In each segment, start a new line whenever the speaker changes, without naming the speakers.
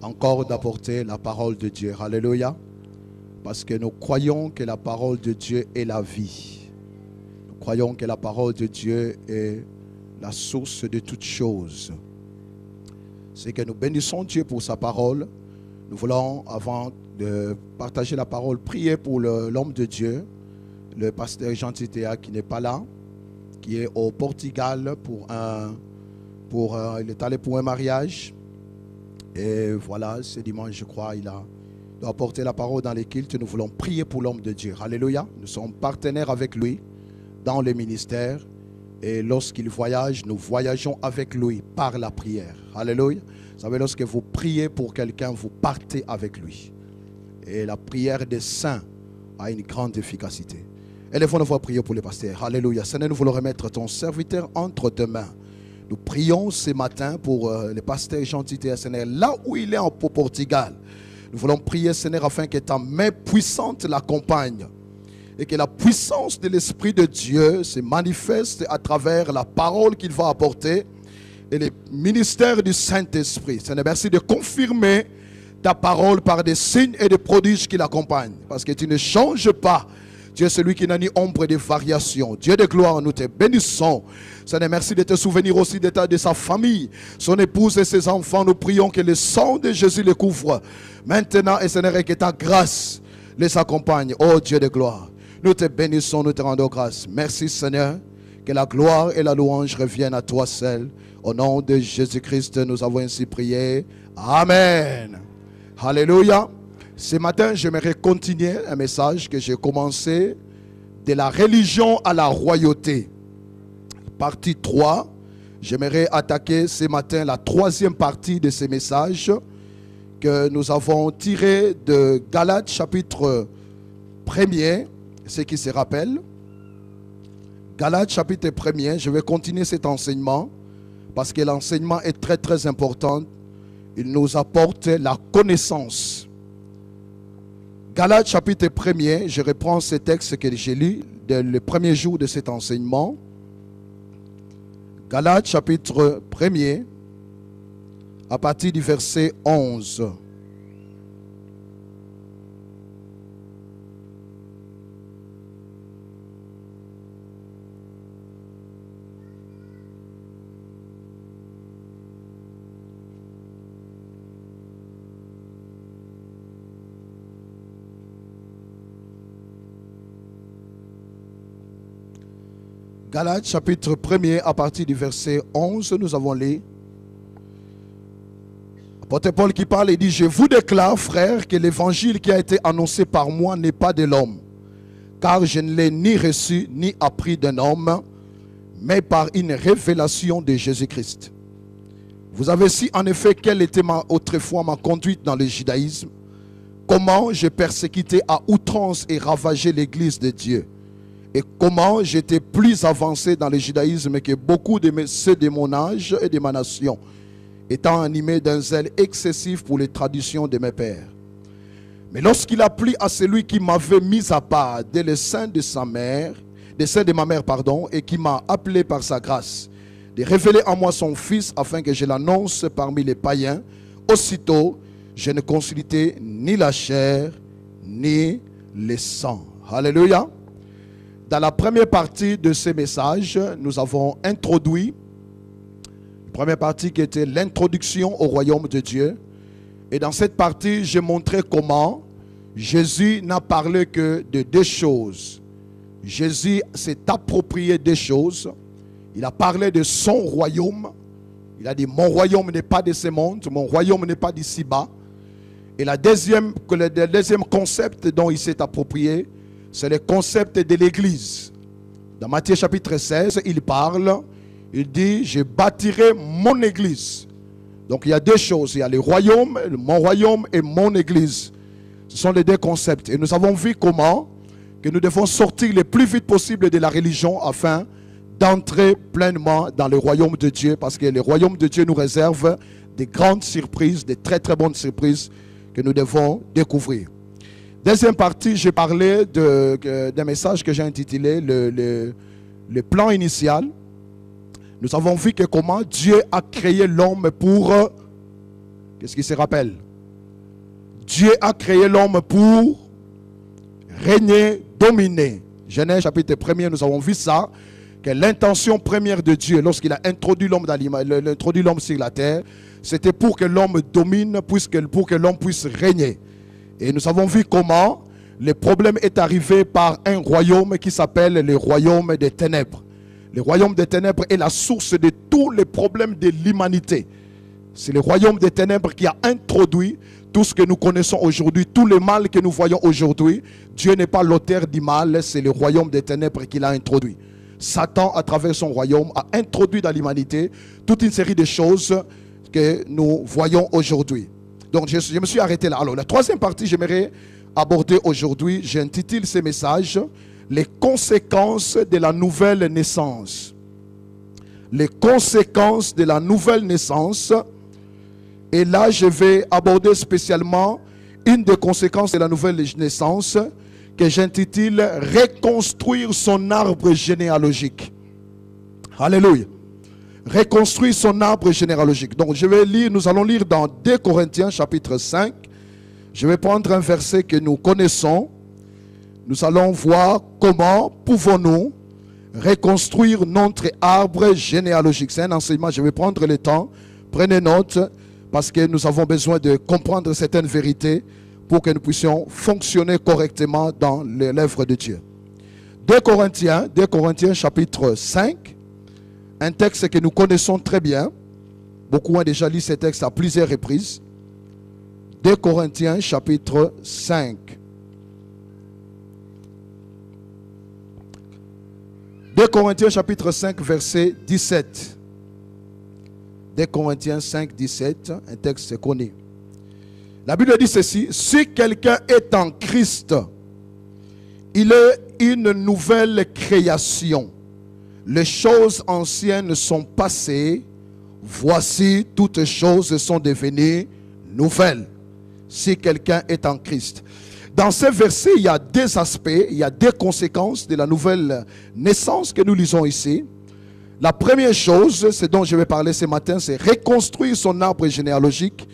Encore d'apporter la parole de Dieu. Alléluia. Parce que nous croyons que la parole de Dieu est la vie. Nous croyons que la parole de Dieu est la source de toutes choses. C'est que nous bénissons Dieu pour sa parole. Nous voulons, avant de partager la parole, prier pour l'homme de Dieu, le pasteur Jean Titea qui n'est pas là, qui est au Portugal il est allé pour un mariage. Et voilà, ce dimanche, je crois, il doit apporter la parole dans les cultes. Nous voulons prier pour l'homme de Dieu. Alléluia. Nous sommes partenaires avec lui dans le ministère. Et lorsqu'il voyage, nous voyageons avec lui par la prière. Alléluia. Vous savez, lorsque vous priez pour quelqu'un, vous partez avec lui. Et la prière des saints a une grande efficacité. Élèvons-nous pour prier pour le pasteur. Alléluia. Seigneur, nous voulons remettre ton serviteur entre tes mains. Nous prions ce matin pour le pasteur Jean Titea, Seigneur, là où il est au Portugal. Nous voulons prier, Seigneur, afin que ta main puissante l'accompagne et que la puissance de l'Esprit de Dieu se manifeste à travers la parole qu'il va apporter et le ministère du Saint-Esprit. Seigneur, merci de confirmer ta parole par des signes et des prodiges qui l'accompagnent. Parce que tu ne changes pas. Tu es celui qui n'a ni ombre de variation. Dieu de gloire, nous te bénissons. Seigneur, merci de te souvenir aussi de sa famille, son épouse et ses enfants. Nous prions que le sang de Jésus les couvre maintenant, et Seigneur, et que ta grâce les accompagne. Oh Dieu de gloire, nous te bénissons, nous te rendons grâce. Merci Seigneur, que la gloire et la louange reviennent à toi seul. Au nom de Jésus-Christ, nous avons ainsi prié. Amen. Alléluia. Ce matin, j'aimerais continuer un message que j'ai commencé, de la religion à la royauté. Partie 3. J'aimerais attaquer ce matin la troisième partie de ce message que nous avons tiré de Galates chapitre 1er, ceux qui se rappellent. Galates chapitre 1er, je vais continuer cet enseignement parce que l'enseignement est très très important. Il nous apporte la connaissance. Galates chapitre 1er, je reprends ce texte que j'ai lu le premier jour de cet enseignement. Galates chapitre 1er, à partir du verset 11. Galates chapitre 1er à partir du verset 11, nous avons lu. Apôtre Paul qui parle et dit: je vous déclare, frères, que l'évangile qui a été annoncé par moi n'est pas de l'homme, car je ne l'ai ni reçu ni appris d'un homme, mais par une révélation de Jésus-Christ. Vous avez su en effet quelle était autrefois ma conduite dans le judaïsme, comment j'ai persécuté à outrance et ravagé l'église de Dieu, et comment j'étais plus avancé dans le judaïsme que beaucoup de ceux de mon âge et de ma nation, étant animé d'un zèle excessif pour les traditions de mes pères. Mais lorsqu'il a plu à celui qui m'avait mis à part dès le sein de sa mère, des seins de ma mère, et qui m'a appelé par sa grâce, de révéler en moi son Fils afin que je l'annonce parmi les païens, aussitôt je ne consultais ni la chair ni le sang. Alléluia. Dans la première partie de ce message, nous avons introduit la première partie qui était l'introduction au royaume de Dieu. Et dans cette partie, j'ai montré comment Jésus n'a parlé que de deux choses. Jésus s'est approprié des choses. Il a parlé de son royaume. Il a dit, mon royaume n'est pas de ce monde, mon royaume n'est pas d'ici-bas. Et le deuxième concept dont il s'est approprié, c'est le concept de l'église. Dans Matthieu chapitre 16, il parle, il dit, je bâtirai mon église. Donc il y a deux choses, il y a le royaume et mon église. Ce sont les deux concepts. Et nous avons vu comment que nous devons sortir le plus vite possible de la religion afin d'entrer pleinement dans le royaume de Dieu, parce que le royaume de Dieu nous réserve des grandes surprises, des très très bonnes surprises que nous devons découvrir. Deuxième partie, j'ai parlé d'un message que j'ai intitulé le plan initial. Nous avons vu que comment Dieu a créé l'homme pour... Qu'est-ce qui se rappelle? Dieu a créé l'homme pour régner, dominer. Genèse chapitre 1er, nous avons vu ça, que l'intention première de Dieu, lorsqu'il a introduit l'homme sur la terre, c'était pour que l'homme domine, pour que l'homme puisse régner. Et nous avons vu comment le problème est arrivé par un royaume qui s'appelle le royaume des ténèbres. Le royaume des ténèbres est la source de tous les problèmes de l'humanité. C'est le royaume des ténèbres qui a introduit tout ce que nous connaissons aujourd'hui, tout le mal que nous voyons aujourd'hui. Dieu n'est pas l'auteur du mal, c'est le royaume des ténèbres qui l'a introduit. Satan, à travers son royaume, a introduit dans l'humanité toute une série de choses que nous voyons aujourd'hui. Donc je me suis arrêté là. Alors la troisième partie, j'aimerais aborder aujourd'hui, j'intitule ce message « Les conséquences de la nouvelle naissance ». Les conséquences de la nouvelle naissance. Et là, je vais aborder spécialement une des conséquences de la nouvelle naissance que j'intitule « Reconstruire son arbre généalogique ». Alléluia. Reconstruire son arbre généalogique. Donc je vais lire, nous allons lire dans 2 Corinthiens chapitre 5. Je vais prendre un verset que nous connaissons. Nous allons voir comment pouvons-nous reconstruire notre arbre généalogique. C'est un enseignement, je vais prendre le temps. Prenez note parce que nous avons besoin de comprendre certaines vérités pour que nous puissions fonctionner correctement dans l'œuvre de Dieu. 2 Corinthiens chapitre 5. Un texte que nous connaissons très bien. Beaucoup ont déjà lu ce texte à plusieurs reprises. 2 Corinthiens chapitre 5. 2 Corinthiens chapitre 5 verset 17. 2 Corinthiens 5, 17, un texte connu. La Bible dit ceci: si quelqu'un est en Christ, il est une nouvelle création. Les choses anciennes sont passées, voici toutes choses sont devenues nouvelles. Si quelqu'un est en Christ. Dans ce verset, il y a deux aspects, il y a deux conséquences de la nouvelle naissance que nous lisons ici. La première chose, c'est dont je vais parler ce matin, c'est reconstruire son arbre généalogique.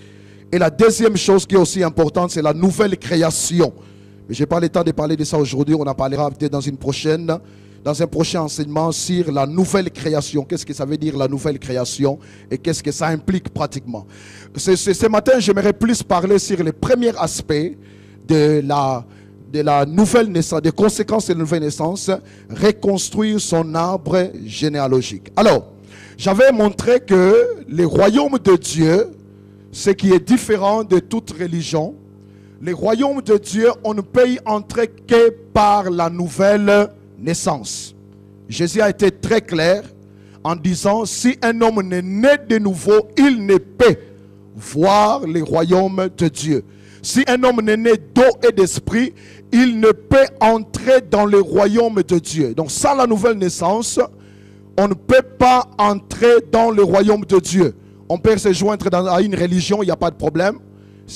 Et la deuxième chose qui est aussi importante, c'est la nouvelle création. Je n'ai pas le temps de parler de ça aujourd'hui, on en parlera peut-être dans un prochain enseignement sur la nouvelle création. Qu'est-ce que ça veut dire la nouvelle création et qu'est-ce que ça implique pratiquement. Ce matin, j'aimerais plus parler sur le premier aspect de la nouvelle naissance, des conséquences de la nouvelle naissance, reconstruire son arbre généalogique. Alors, j'avais montré que le royaume de Dieu, ce qui est différent de toute religion, le royaume de Dieu, on ne peut y entrer que par la nouvelle naissance. Jésus a été très clair en disant, si un homme n'est né de nouveau, il ne peut voir le royaume de Dieu. Si un homme n'est né d'eau et d'esprit, il ne peut entrer dans le royaume de Dieu. Donc sans la nouvelle naissance, on ne peut pas entrer dans le royaume de Dieu. On peut se joindre à une religion, il n'y a pas de problème.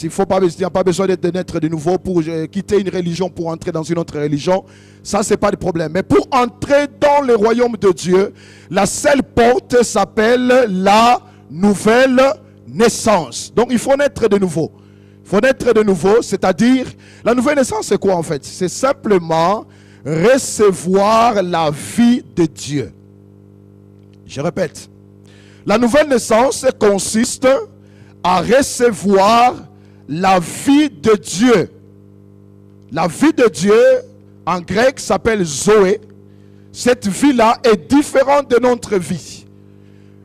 Il n'y a pas besoin de naître de nouveau pour quitter une religion pour entrer dans une autre religion. Ça, ce n'est pas de problème. Mais pour entrer dans le royaume de Dieu, la seule porte s'appelle la nouvelle naissance. Donc il faut naître de nouveau. Il faut naître de nouveau, c'est-à-dire, la nouvelle naissance, c'est quoi en fait? C'est simplement recevoir la vie de Dieu. Je répète, la nouvelle naissance consiste à recevoir la vie de Dieu. La vie de Dieu, en grec, s'appelle Zoé. Cette vie-là est différente de notre vie.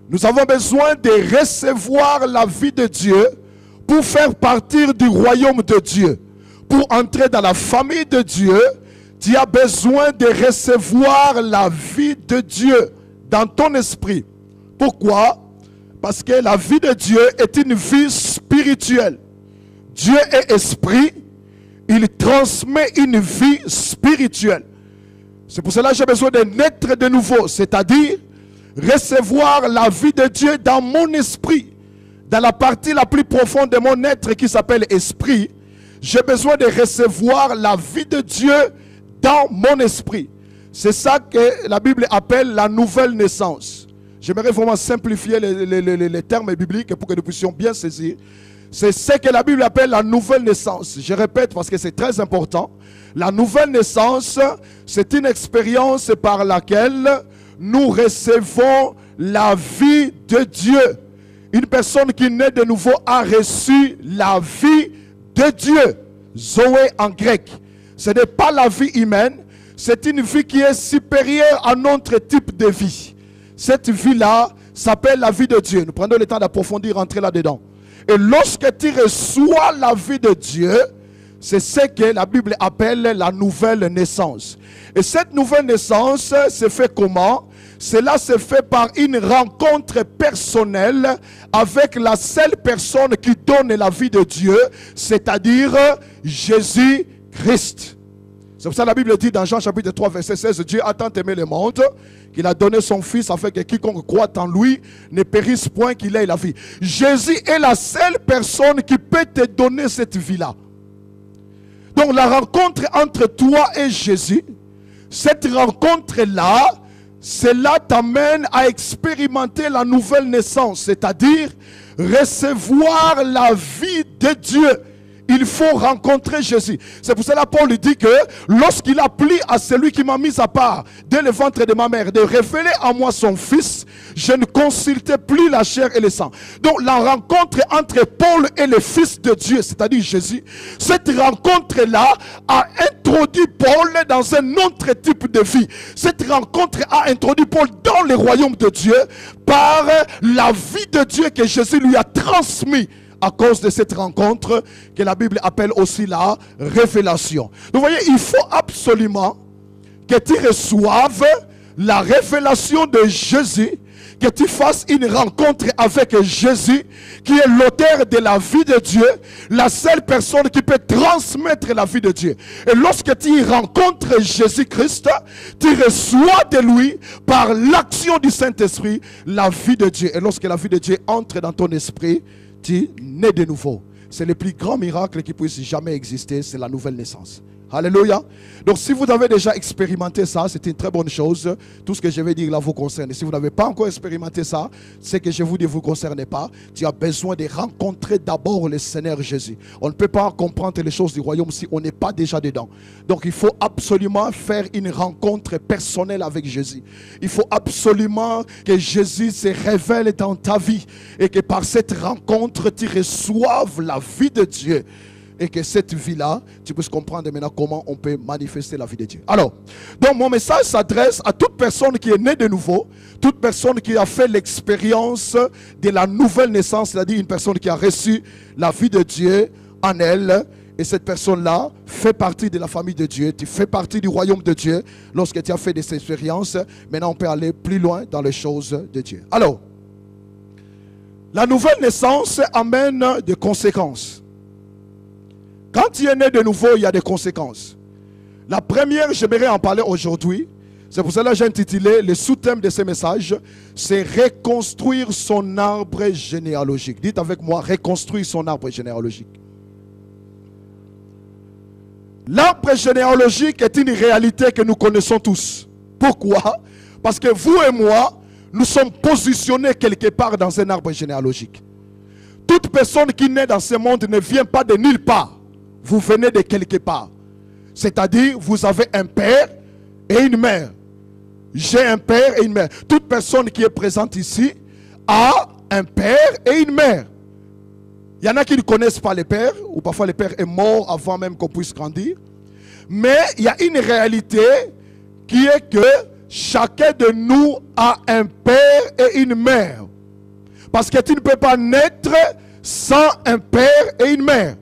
Nous avons besoin de recevoir la vie de Dieu pour faire partir du royaume de Dieu. Pour entrer dans la famille de Dieu, tu as besoin de recevoir la vie de Dieu dans ton esprit. Pourquoi? Parce que la vie de Dieu est une vie spirituelle. Dieu est esprit, il transmet une vie spirituelle. C'est pour cela que j'ai besoin de naître de nouveau, c'est-à-dire recevoir la vie de Dieu dans mon esprit. Dans la partie la plus profonde de mon être qui s'appelle esprit, j'ai besoin de recevoir la vie de Dieu dans mon esprit. C'est ça que la Bible appelle la nouvelle naissance. J'aimerais vraiment simplifier les termes bibliques pour que nous puissions bien saisir. C'est ce que la Bible appelle la nouvelle naissance. Je répète parce que c'est très important. La nouvelle naissance, c'est une expérience par laquelle nous recevons la vie de Dieu. Une personne qui naît de nouveau a reçu la vie de Dieu. Zoé en grec. Ce n'est pas la vie humaine, c'est une vie qui est supérieure à notre type de vie. Cette vie-là s'appelle la vie de Dieu. Nous prenons le temps d'approfondir, rentrer là-dedans. Et lorsque tu reçois la vie de Dieu, c'est ce que la Bible appelle la nouvelle naissance. Et cette nouvelle naissance se fait comment? Cela se fait par une rencontre personnelle avec la seule personne qui donne la vie de Dieu, c'est-à-dire Jésus-Christ. C'est pour ça que la Bible dit dans Jean chapitre 3 verset 16, Dieu a tant aimé le monde qu'il a donné son Fils afin que quiconque croit en lui ne périsse point, qu'il ait la vie. Jésus est la seule personne qui peut te donner cette vie-là. Donc la rencontre entre toi et Jésus, cette rencontre-là, cela t'amène à expérimenter la nouvelle naissance, c'est-à-dire recevoir la vie de Dieu. Il faut rencontrer Jésus. C'est pour cela que Paul dit que lorsqu'il a plu à celui qui m'a mis à part dès le ventre de ma mère de révéler à moi son Fils, je ne consultais plus la chair et le sang. Donc la rencontre entre Paul et le Fils de Dieu, c'est-à-dire Jésus, cette rencontre-là a introduit Paul dans un autre type de vie. Cette rencontre a introduit Paul dans le royaume de Dieu par la vie de Dieu que Jésus lui a transmise. À cause de cette rencontre que la Bible appelle aussi la révélation. Vous voyez, il faut absolument que tu reçoives la révélation de Jésus, que tu fasses une rencontre avec Jésus, qui est l'auteur de la vie de Dieu, la seule personne qui peut transmettre la vie de Dieu. Et lorsque tu rencontres Jésus-Christ, tu reçois de lui, par l'action du Saint-Esprit, la vie de Dieu. Et lorsque la vie de Dieu entre dans ton esprit, tu nais de nouveau. C'est le plus grand miracle qui puisse jamais exister, c'est la nouvelle naissance. Alléluia. Donc si vous avez déjà expérimenté ça, c'est une très bonne chose. Tout ce que je vais dire là vous concerne. Et si vous n'avez pas encore expérimenté ça, ce que je vous dis ne vous concerne pas. Tu as besoin de rencontrer d'abord le Seigneur Jésus. On ne peut pas comprendre les choses du royaume si on n'est pas déjà dedans. Donc il faut absolument faire une rencontre personnelle avec Jésus. Il faut absolument que Jésus se révèle dans ta vie et que par cette rencontre tu reçoives la vie de Dieu. Et que cette vie-là, tu puisses comprendre maintenant comment on peut manifester la vie de Dieu. Alors, donc mon message s'adresse à toute personne qui est née de nouveau, toute personne qui a fait l'expérience de la nouvelle naissance, c'est-à-dire une personne qui a reçu la vie de Dieu en elle. Et cette personne-là fait partie de la famille de Dieu, tu fais partie du royaume de Dieu. Lorsque tu as fait des expériences, maintenant on peut aller plus loin dans les choses de Dieu. Alors, la nouvelle naissance amène des conséquences. Quand tu es né de nouveau, il y a des conséquences. La première, j'aimerais en parler aujourd'hui. C'est pour cela que j'ai intitulé le sous-thème de ce message, c'est reconstruire son arbre généalogique. Dites avec moi, reconstruire son arbre généalogique. L'arbre généalogique est une réalité que nous connaissons tous. Pourquoi? Parce que vous et moi, nous sommes positionnés quelque part dans un arbre généalogique. Toute personne qui naît dans ce monde ne vient pas de nulle part. Vous venez de quelque part. C'est-à-dire, vous avez un père et une mère. J'ai un père et une mère. Toute personne qui est présente ici a un père et une mère. Il y en a qui ne connaissent pas le père, ou parfois le père est mort avant même qu'on puisse grandir. Mais il y a une réalité qui est que chacun de nous a un père et une mère. Parce que tu ne peux pas naître sans un père et une mère.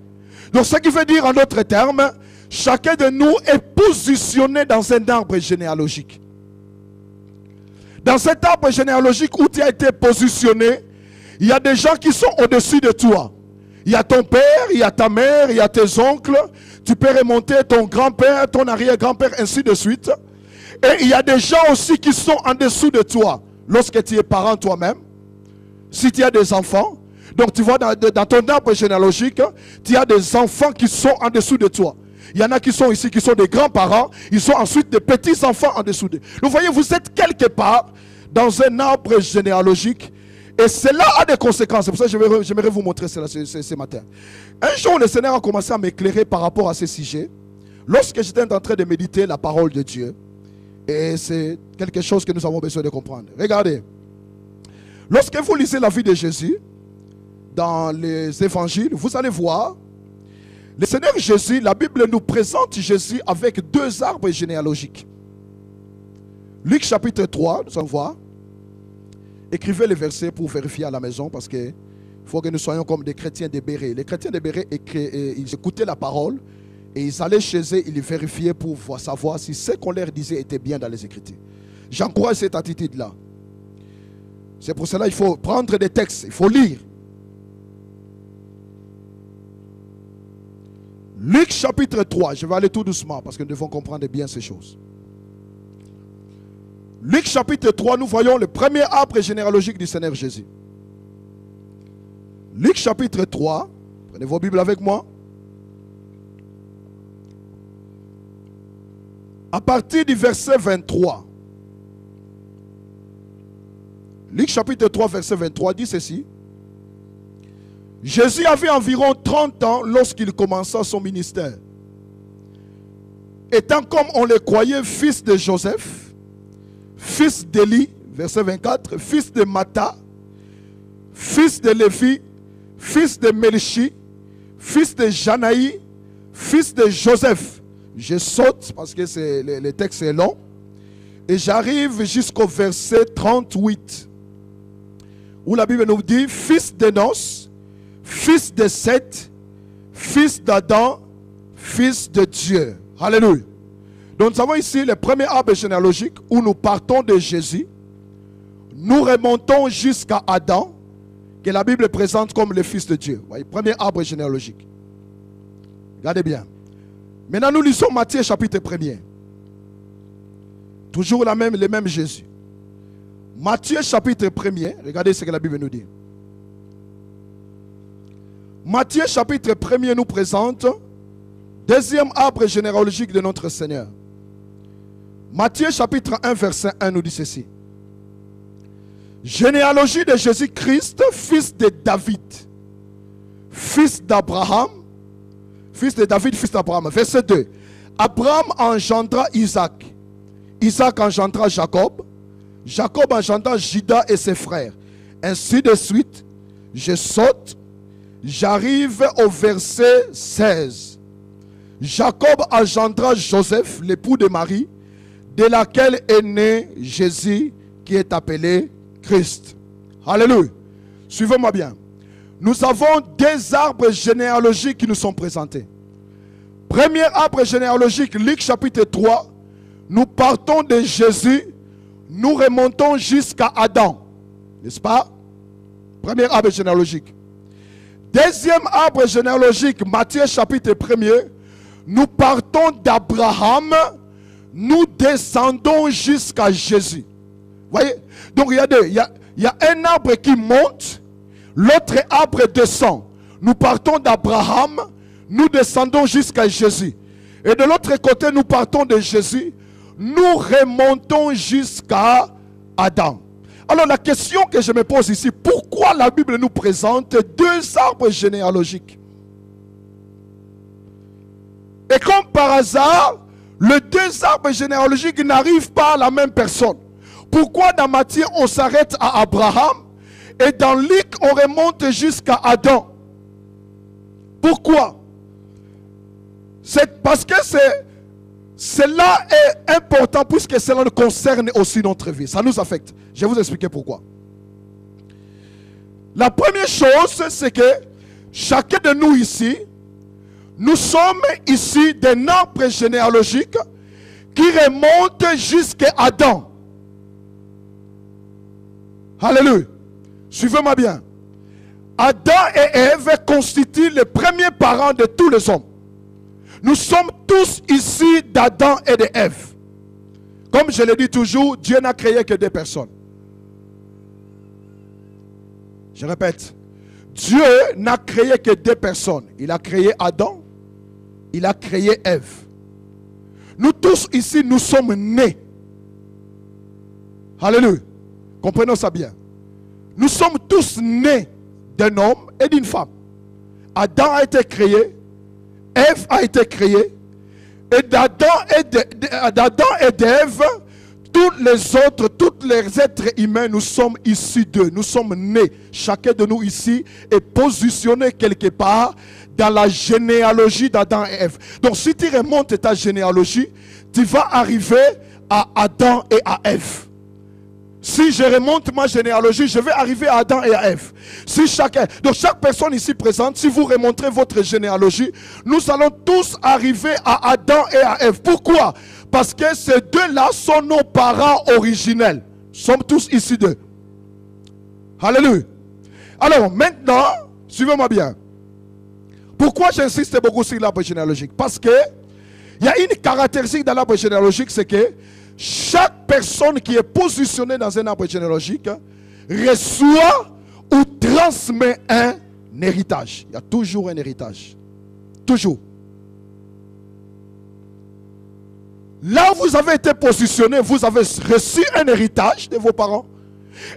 Donc ce qui veut dire en d'autres termes, chacun de nous est positionné dans un arbre généalogique. Dans cet arbre généalogique où tu as été positionné, il y a des gens qui sont au-dessus de toi. Il y a ton père, il y a ta mère, il y a tes oncles. Tu peux remonter ton grand-père, ton arrière-grand-père, ainsi de suite. Et il y a des gens aussi qui sont en dessous de toi. Lorsque tu es parent toi-même, si tu as des enfants, donc tu vois dans ton arbre généalogique, tu as des enfants qui sont en dessous de toi. Il y en a qui sont ici, qui sont des grands-parents, ils sont ensuite des petits-enfants en dessous d'eux. Vous voyez, vous êtes quelque part dans un arbre généalogique. Et cela a des conséquences. C'est pour ça que j'aimerais vous montrer cela ce matin. Un jour, le Seigneur a commencé à m'éclairer par rapport à ce sujet. Lorsque j'étais en train de méditer la parole de Dieu. Et c'est quelque chose que nous avons besoin de comprendre. Regardez. Lorsque vous lisez la vie de Jésus, dans les évangiles, vous allez voir, le Seigneur Jésus, la Bible nous présente Jésus avec deux arbres généalogiques. Luc chapitre 3, nous allons voir. Écrivez les versets pour vérifier à la maison parce qu'il faut que nous soyons comme des chrétiens de Béret. Les chrétiens de Béret, ils écoutaient la parole et ils allaient chez eux, ils vérifiaient pour savoir si ce qu'on leur disait était bien dans les Écritures. J'encourage cette attitude-là. C'est pour cela qu'il faut prendre des textes, il faut lire. Luc chapitre 3, je vais aller tout doucement parce que nous devons comprendre bien ces choses. Luc chapitre 3, nous voyons le premier arbre généalogique du Seigneur Jésus. Luc chapitre 3, prenez vos Bibles avec moi. À partir du verset 23. Luc chapitre 3, verset 23 dit ceci. Jésus avait environ 30 ans lorsqu'il commença son ministère. Étant comme on le croyait fils de Joseph, fils d'Élie, verset 24, fils de Mattha, fils de Lévi, fils de Melchi, fils de Janaï, fils de Joseph. Je saute parce que le texte est long. Et j'arrive jusqu'au verset 38. Où la Bible nous dit, fils d'Enos, fils de Seth, fils d'Adam, fils de Dieu. Alléluia. Donc nous avons ici le premier arbre généalogique où nous partons de Jésus. Nous remontons jusqu'à Adam, que la Bible présente comme le fils de Dieu. Voyez, premier arbre généalogique. Regardez bien. Maintenant nous lisons Matthieu chapitre 1er. Toujours le même Jésus. Matthieu chapitre 1er. Regardez ce que la Bible nous dit. Matthieu chapitre 1er nous présente deuxième arbre généalogique de notre Seigneur. Matthieu chapitre 1 verset 1 nous dit ceci. Généalogie de Jésus-Christ, fils de David, fils d'Abraham, fils de David, fils d'Abraham. Verset 2. Abraham engendra Isaac. Isaac engendra Jacob. Jacob engendra Juda et ses frères. Ainsi de suite, je saute. J'arrive au verset 16. Jacob engendra Joseph, l'époux de Marie, de laquelle est né Jésus, qui est appelé Christ. Alléluia. Suivez-moi bien. Nous avons deux arbres généalogiques qui nous sont présentés. Premier arbre généalogique, Luc chapitre 3. Nous partons de Jésus, nous remontons jusqu'à Adam. N'est-ce pas? Premier arbre généalogique. Deuxième arbre généalogique, Matthieu chapitre 1er. Nous partons d'Abraham, nous descendons jusqu'à Jésus. Voyez? Donc il y a deux. Il y a un arbre qui monte, l'autre arbre descend. Nous partons d'Abraham, nous descendons jusqu'à Jésus. Et de l'autre côté, nous partons de Jésus, nous remontons jusqu'à Adam. Alors la question que je me pose ici, pourquoi la Bible nous présente deux arbres généalogiques? Et comme par hasard, les deux arbres généalogiques n'arrivent pas à la même personne. Pourquoi dans Matthieu on s'arrête à Abraham et dans Luc on remonte jusqu'à Adam? Pourquoi? C'est parce que cela est important puisque cela nous concerne aussi notre vie. Ça nous affecte. Je vais vous expliquer pourquoi. La première chose, c'est que chacun de nous ici, nous sommes ici d'un arbre généalogique qui remonte jusqu'à Adam. Alléluia. Suivez-moi bien. Adam et Ève constituent les premiers parents de tous les hommes. Nous sommes tous ici d'Adam et d'Ève. Comme je le dis toujours, Dieu n'a créé que deux personnes. Je répète, Dieu n'a créé que deux personnes. Il a créé Adam, il a créé Ève. Nous tous ici, nous sommes nés. Alléluia. Comprenons ça bien. Nous sommes tous nés d'un homme et d'une femme. Adam a été créé, Ève a été créée, et d'Adam et d'Ève, tous les êtres humains, nous sommes issus d'eux. Nous sommes nés. Chacun de nous ici est positionné quelque part dans la généalogie d'Adam et Ève. Donc si tu remontes ta généalogie, tu vas arriver à Adam et à Ève. Si je remonte ma généalogie, je vais arriver à Adam et à Ève. Donc chaque personne ici présente, si vous remontrez votre généalogie, nous allons tous arriver à Adam et à Ève. Pourquoi? Parce que ces deux-là sont nos parents originels. Nous sommes tous ici d'eux. Alléluia. Alors maintenant, suivez-moi bien. Pourquoi j'insiste beaucoup sur l'arbre généalogique? Parce que il y a une caractéristique dans l'arbre généalogique, c'est que chaque personne qui est positionnée dans un arbre généalogique reçoit ou transmet un héritage. Il y a toujours un héritage. Toujours. Là où vous avez été positionné, vous avez reçu un héritage de vos parents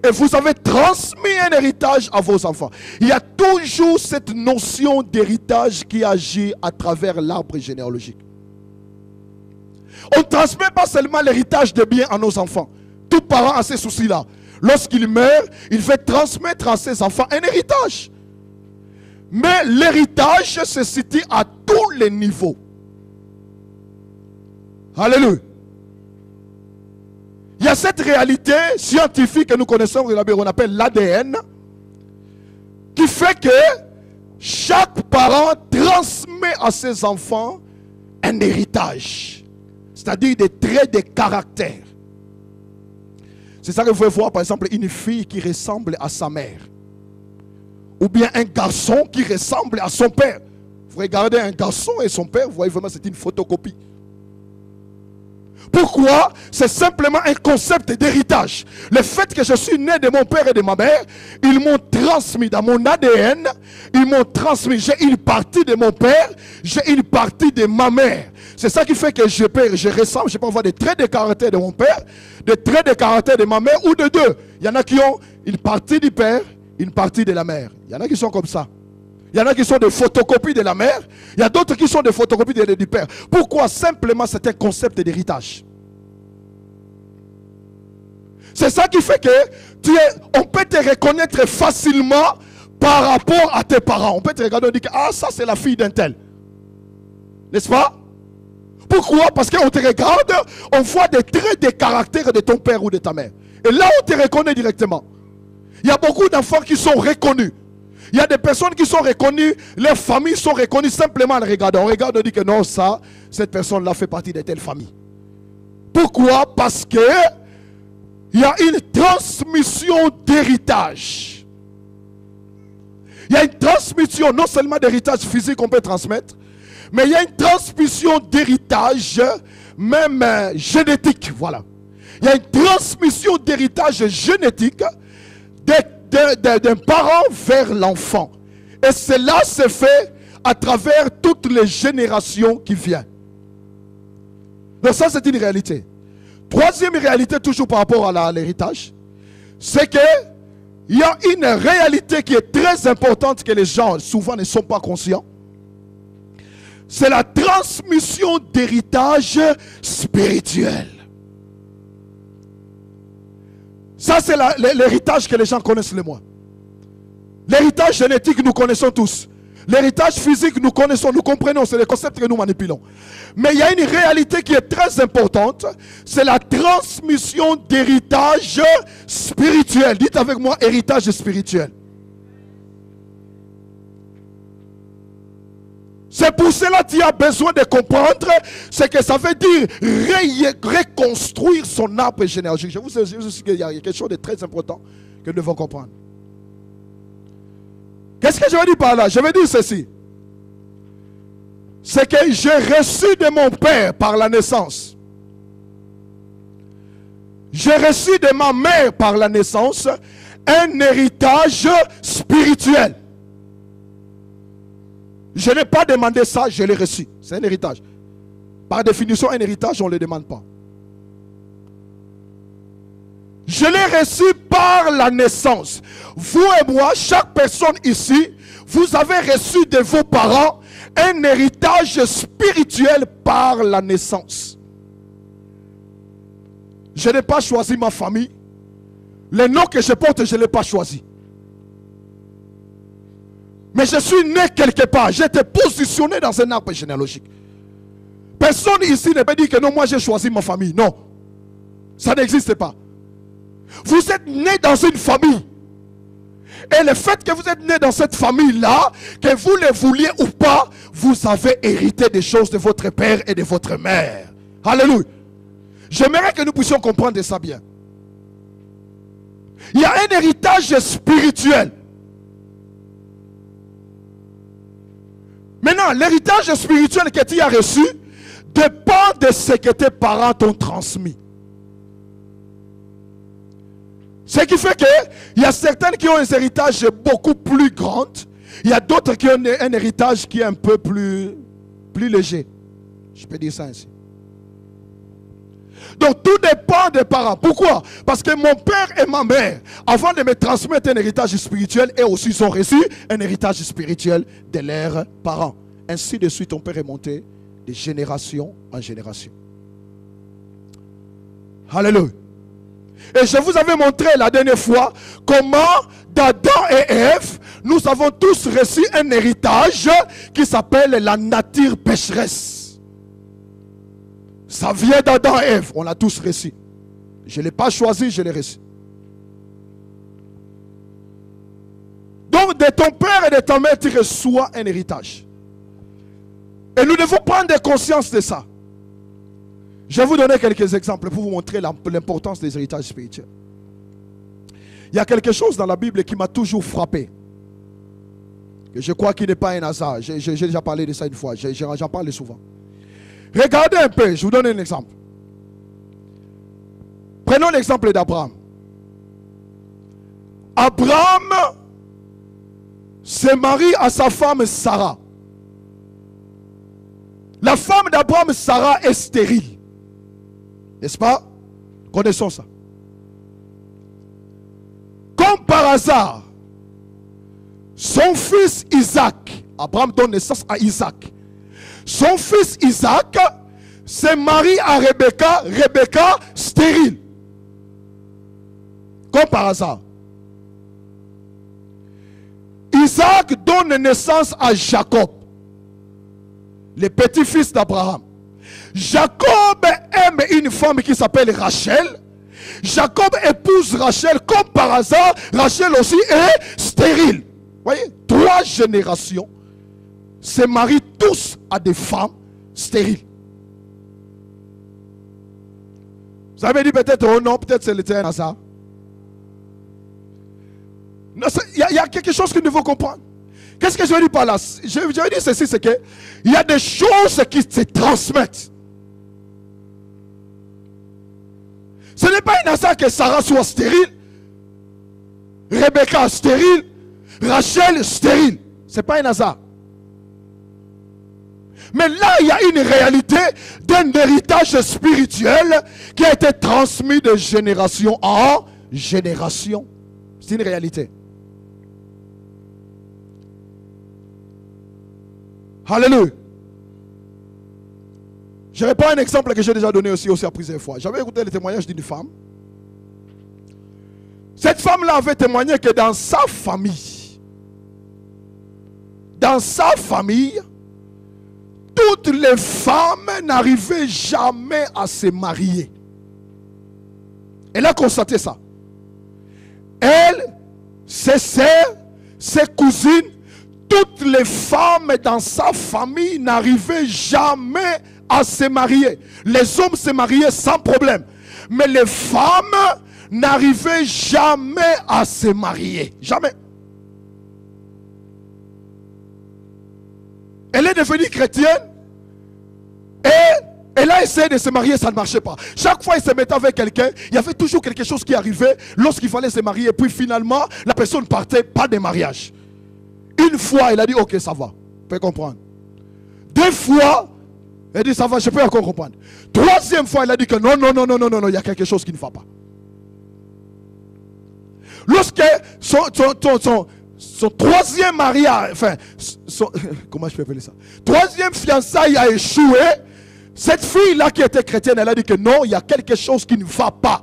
et vous avez transmis un héritage à vos enfants. Il y a toujours cette notion d'héritage qui agit à travers l'arbre généalogique. On ne transmet pas seulement l'héritage de biens à nos enfants. Tout parent a ces soucis-là. Lorsqu'il meurt, il fait transmettre à ses enfants un héritage. Mais l'héritage se situe à tous les niveaux. Alléluia. Il y a cette réalité scientifique que nous connaissons, on appelle l'ADN, qui fait que chaque parent transmet à ses enfants un héritage. C'est-à-dire des traits de caractère. C'est ça que vous pouvez voir, par exemple, une fille qui ressemble à sa mère. Ou bien un garçon qui ressemble à son père. Vous regardez un garçon et son père, vous voyez vraiment c'est une photocopie. Pourquoi? C'est simplement un concept d'héritage. Le fait que je suis né de mon père et de ma mère, ils m'ont transmis dans mon ADN, ils m'ont transmis, j'ai une partie de mon père, j'ai une partie de ma mère. C'est ça qui fait que je peux avoir des traits de caractère de mon père, des traits de caractère de ma mère ou de deux. Il y en a qui ont une partie du père, une partie de la mère. Il y en a qui sont comme ça. Il y en a qui sont des photocopies de la mère. Il y a d'autres qui sont des photocopies du père. Pourquoi? Simplement, c'est un concept d'héritage. C'est ça qui fait que on peut te reconnaître facilement par rapport à tes parents. On peut te regarder et dire que ah, ça c'est la fille d'un tel. N'est-ce pas? Pourquoi? Parce qu'on te regarde, on voit des traits de caractère de ton père ou de ta mère. Et là, on te reconnaît directement. Il y a beaucoup d'enfants qui sont reconnus. Il y a des personnes qui sont reconnues, leurs familles sont reconnues simplement en regardant. On regarde et on dit que non, ça, cette personne-là fait partie de telle famille. Pourquoi? Parce que il y a une transmission d'héritage. Il y a une transmission non seulement d'héritage physique qu'on peut transmettre, mais il y a une transmission d'héritage même génétique. Voilà. Il y a une transmission d'héritage génétique d'un parent vers l'enfant. Et cela se fait à travers toutes les générations qui viennent. Donc ça, c'est une réalité. Troisième réalité, toujours par rapport à l'héritage, c'est qu'il y a une réalité qui est très importante que les gens souvent ne sont pas conscients. C'est la transmission d'héritage spirituel. Ça, c'est l'héritage que les gens connaissent le moins. L'héritage génétique, nous connaissons tous. L'héritage physique, nous connaissons, nous comprenons, c'est les concepts que nous manipulons. Mais il y a une réalité qui est très importante, c'est la transmission d'héritage spirituel. Dites avec moi, héritage spirituel. C'est pour cela que tu as besoin de comprendre ce que ça veut dire reconstruire son arbre généalogique. Je vous dis qu'il y a quelque chose de très important que nous devons comprendre. Qu'est-ce que je veux dire par là? Je veux dire ceci. C'est que j'ai reçu de mon père par la naissance. J'ai reçu de ma mère par la naissance un héritage spirituel. Je n'ai pas demandé ça, je l'ai reçu. C'est un héritage. Par définition, un héritage, on ne le demande pas. Je l'ai reçu par la naissance. Vous et moi, chaque personne ici, vous avez reçu de vos parents un héritage spirituel par la naissance. Je n'ai pas choisi ma famille. Le nom que je porte, je ne l'ai pas choisi. Mais je suis né quelque part. J'ai été positionné dans un arbre généalogique. Personne ici ne peut dire que non, moi j'ai choisi ma famille. Non. Ça n'existe pas. Vous êtes né dans une famille. Et le fait que vous êtes né dans cette famille-là, que vous le vouliez ou pas, vous avez hérité des choses de votre père et de votre mère. Alléluia. J'aimerais que nous puissions comprendre ça bien. Il y a un héritage spirituel. Maintenant, l'héritage spirituel que tu as reçu dépend de ce que tes parents t'ont transmis. Ce qui fait qu'il y a certains qui ont un héritage beaucoup plus grand. Il y a d'autres qui ont un héritage qui est un peu plus léger. Je peux dire ça ainsi. Donc tout dépend des parents. Pourquoi? Parce que mon père et ma mère, avant de me transmettre un héritage spirituel, eux aussi ont reçu un héritage spirituel de leurs parents. Ainsi de suite, on peut remonter de génération en génération. Alléluia. Et je vous avais montré la dernière fois comment d'Adam et Ève, nous avons tous reçu un héritage qui s'appelle la nature pécheresse. Ça vient d'Adam et Ève, on l'a tous reçu. Je ne l'ai pas choisi, je l'ai reçu. Donc de ton père et de ta mère, tu reçois un héritage. Et nous devons prendre conscience de ça. Je vais vous donner quelques exemples pour vous montrer l'importance des héritages spirituels. Il y a quelque chose dans la Bible qui m'a toujours frappé. Que je crois qu'il n'est pas un hasard. J'ai déjà parlé de ça une fois. J'en parle souvent. Regardez un peu, je vous donne un exemple. Prenons l'exemple d'Abraham. Abraham se marie à sa femme Sarah. La femme d'Abraham, Sarah, est stérile. N'est-ce pas? Connaissons ça. Comme par hasard, son fils Isaac, Abraham donne naissance à Isaac. Son fils Isaac se marie à Rebecca, Rebecca stérile. Comme par hasard. Isaac donne naissance à Jacob, le petit-fils d'Abraham. Jacob aime une femme qui s'appelle Rachel. Jacob épouse Rachel. Comme par hasard, Rachel aussi est stérile. Vous voyez, 3 générations se marient tous à des femmes stériles. Vous avez dit peut-être oh non, peut-être c'est un hasard. Il y a quelque chose que nous devons comprendre. Qu'est-ce que je veux dire par là? Je veux dire ceci, c'est que il y a des choses qui se transmettent. Ce n'est pas un hasard que Sarah soit stérile, Rebecca stérile, Rachel stérile. Ce n'est pas un hasard. Mais là, il y a une réalité d'un héritage spirituel qui a été transmis de génération en génération. C'est une réalité. Alléluia. Je reprends un exemple que j'ai déjà donné aussi à plusieurs fois. J'avais écouté le témoignage d'une femme. Cette femme-là avait témoigné que dans sa famille, toutes les femmes n'arrivaient jamais à se marier. Elle a constaté ça. Elle, ses sœurs, ses cousines, toutes les femmes dans sa famille n'arrivaient jamais à se marier. Les hommes se mariaient sans problème. Mais les femmes n'arrivaient jamais à se marier. Jamais. Elle est devenue chrétienne et elle a essayé de se marier, ça ne marchait pas. Chaque fois qu'elle se mettait avec quelqu'un, il y avait toujours quelque chose qui arrivait lorsqu'il fallait se marier. Et puis finalement, la personne partait, pas de mariage. Une fois, elle a dit, ok, ça va. Tu peux comprendre. 2 fois, elle a dit, ça va, je peux encore comprendre. 3e fois, elle a dit que non, il y a quelque chose qui ne va pas. Lorsque son 3e mariage, enfin, comment je peux appeler ça? 3e fiançailles a échoué. Cette fille-là qui était chrétienne, elle a dit que non, il y a quelque chose qui ne va pas.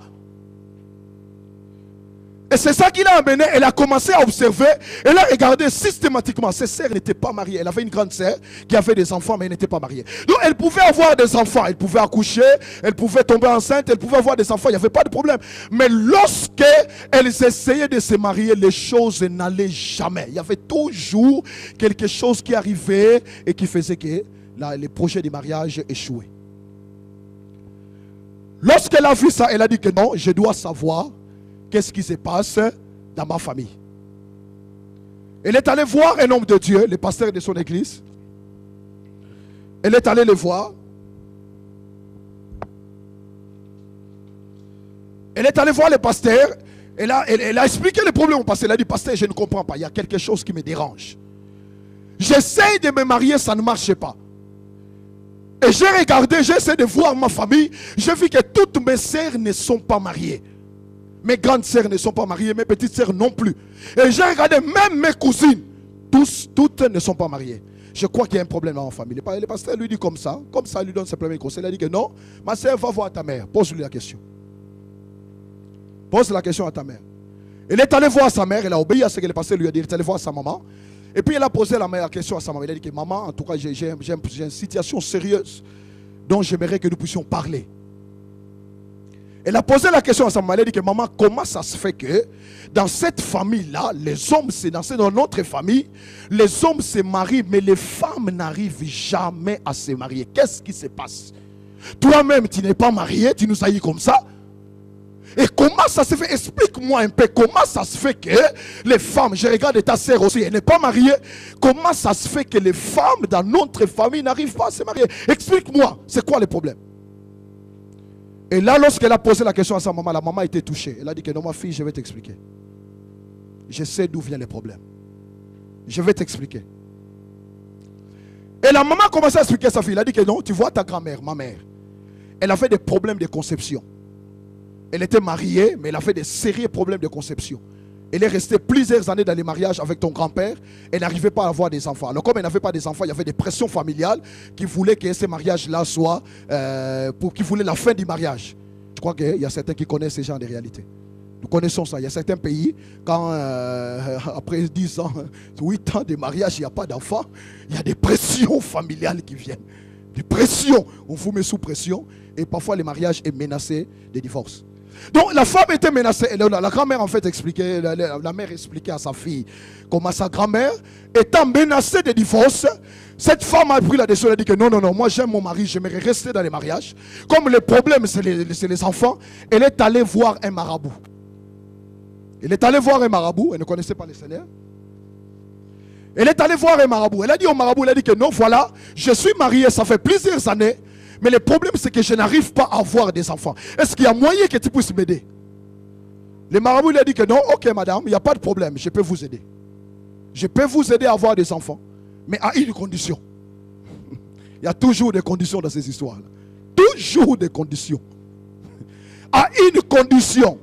Et c'est ça qui l'a amené. Elle a commencé à observer. Elle a regardé systématiquement. Ses sœurs n'étaient pas mariées. Elle avait une grande sœur qui avait des enfants, mais elle n'était pas mariée. Donc elle pouvait avoir des enfants. Elle pouvait accoucher. Elle pouvait tomber enceinte. Elle pouvait avoir des enfants. Il n'y avait pas de problème. Mais lorsque elles essayaient de se marier, les choses n'allaient jamais. Il y avait toujours quelque chose qui arrivait et qui faisait que les projets de mariage échouaient. Lorsqu'elle a vu ça, elle a dit que non, je dois savoir qu'est-ce qui se passe dans ma famille. Elle est allée voir un homme de Dieu, le pasteur de son église. Elle est allée le voir. Elle est allée voir le pasteur. Elle a expliqué le problème au pasteur. Elle a dit, pasteur, je ne comprends pas. Il y a quelque chose qui me dérange. J'essaie de me marier, ça ne marche pas. Et j'ai regardé, j'ai essayé de voir ma famille. J'ai vu que toutes mes sœurs ne sont pas mariées. Mes grandes sœurs ne sont pas mariées, mes petites sœurs non plus. Et j'ai regardé même mes cousines. Toutes ne sont pas mariées. Je crois qu'il y a un problème dans ma famille. Le pasteur lui dit comme ça il lui donne ses premiers conseils. Il a dit que non, ma sœur va voir ta mère. Pose-lui la question. Pose la question à ta mère. Elle est allée voir sa mère, elle a obéi à ce que le pasteur lui a dit. Elle est allée voir sa maman. Et puis elle a posé la question à sa maman. Elle a dit que maman, en tout cas, j'ai une situation sérieuse dont j'aimerais que nous puissions parler. Elle a posé la question à sa maman. Elle a dit que maman, comment ça se fait que dans cette famille-là, les hommes, dans notre famille, les hommes se marient, mais les femmes n'arrivent jamais à se marier. Qu'est-ce qui se passe? Toi-même, tu n'es pas marié, tu nous haïs comme ça. Et comment ça se fait? Explique-moi un peu comment ça se fait que les femmes, je regarde ta sœur aussi, elle n'est pas mariée. Comment ça se fait que les femmes dans notre famille n'arrivent pas à se marier? Explique-moi, c'est quoi le problème? Et là, lorsqu'elle a posé la question à sa maman, la maman a été touchée. Elle a dit que non, ma fille, je vais t'expliquer. Je sais d'où vient le problème. Je vais t'expliquer. Et la maman a commencé à expliquer à sa fille. Elle a dit que non, tu vois ta grand-mère, ma mère, elle avait des problèmes de conception. Elle était mariée, mais elle avait des sérieux problèmes de conception. Elle est restée plusieurs années dans les mariages avec ton grand-père. Elle n'arrivait pas à avoir des enfants. Alors comme elle n'avait pas des enfants, il y avait des pressions familiales qui voulaient que ces mariages-là soient, qui voulaient la fin du mariage. Je crois qu'il y a certains qui connaissent ces gens de réalité. Nous connaissons ça. Il y a certains pays, quand après 10 ans, 8 ans de mariage, il n'y a pas d'enfants, il y a des pressions familiales qui viennent. Des pressions. On vous met sous pression et parfois le mariage est menacé de divorce. Donc la femme était menacée. La grand-mère en fait expliquait, la mère expliquait à sa fille comment sa grand-mère étant menacée de divorce, cette femme a pris la décision. Elle a dit que non, moi j'aime mon mari, j'aimerais rester dans les mariages. Comme le problème c'est les enfants, elle est allée voir un marabout. Elle est allée voir un marabout, elle ne connaissait pas le Seigneur. Elle est allée voir un marabout. Elle a dit au marabout, elle a dit que non, voilà, je suis mariée, ça fait plusieurs années. Mais le problème, c'est que je n'arrive pas à avoir des enfants. Est-ce qu'il y a moyen que tu puisses m'aider? Le marabout lui a dit que non, ok madame, il n'y a pas de problème, je peux vous aider. Je peux vous aider à avoir des enfants, mais à une condition. Il y a toujours des conditions dans ces histoires-là. Toujours des conditions. À une condition.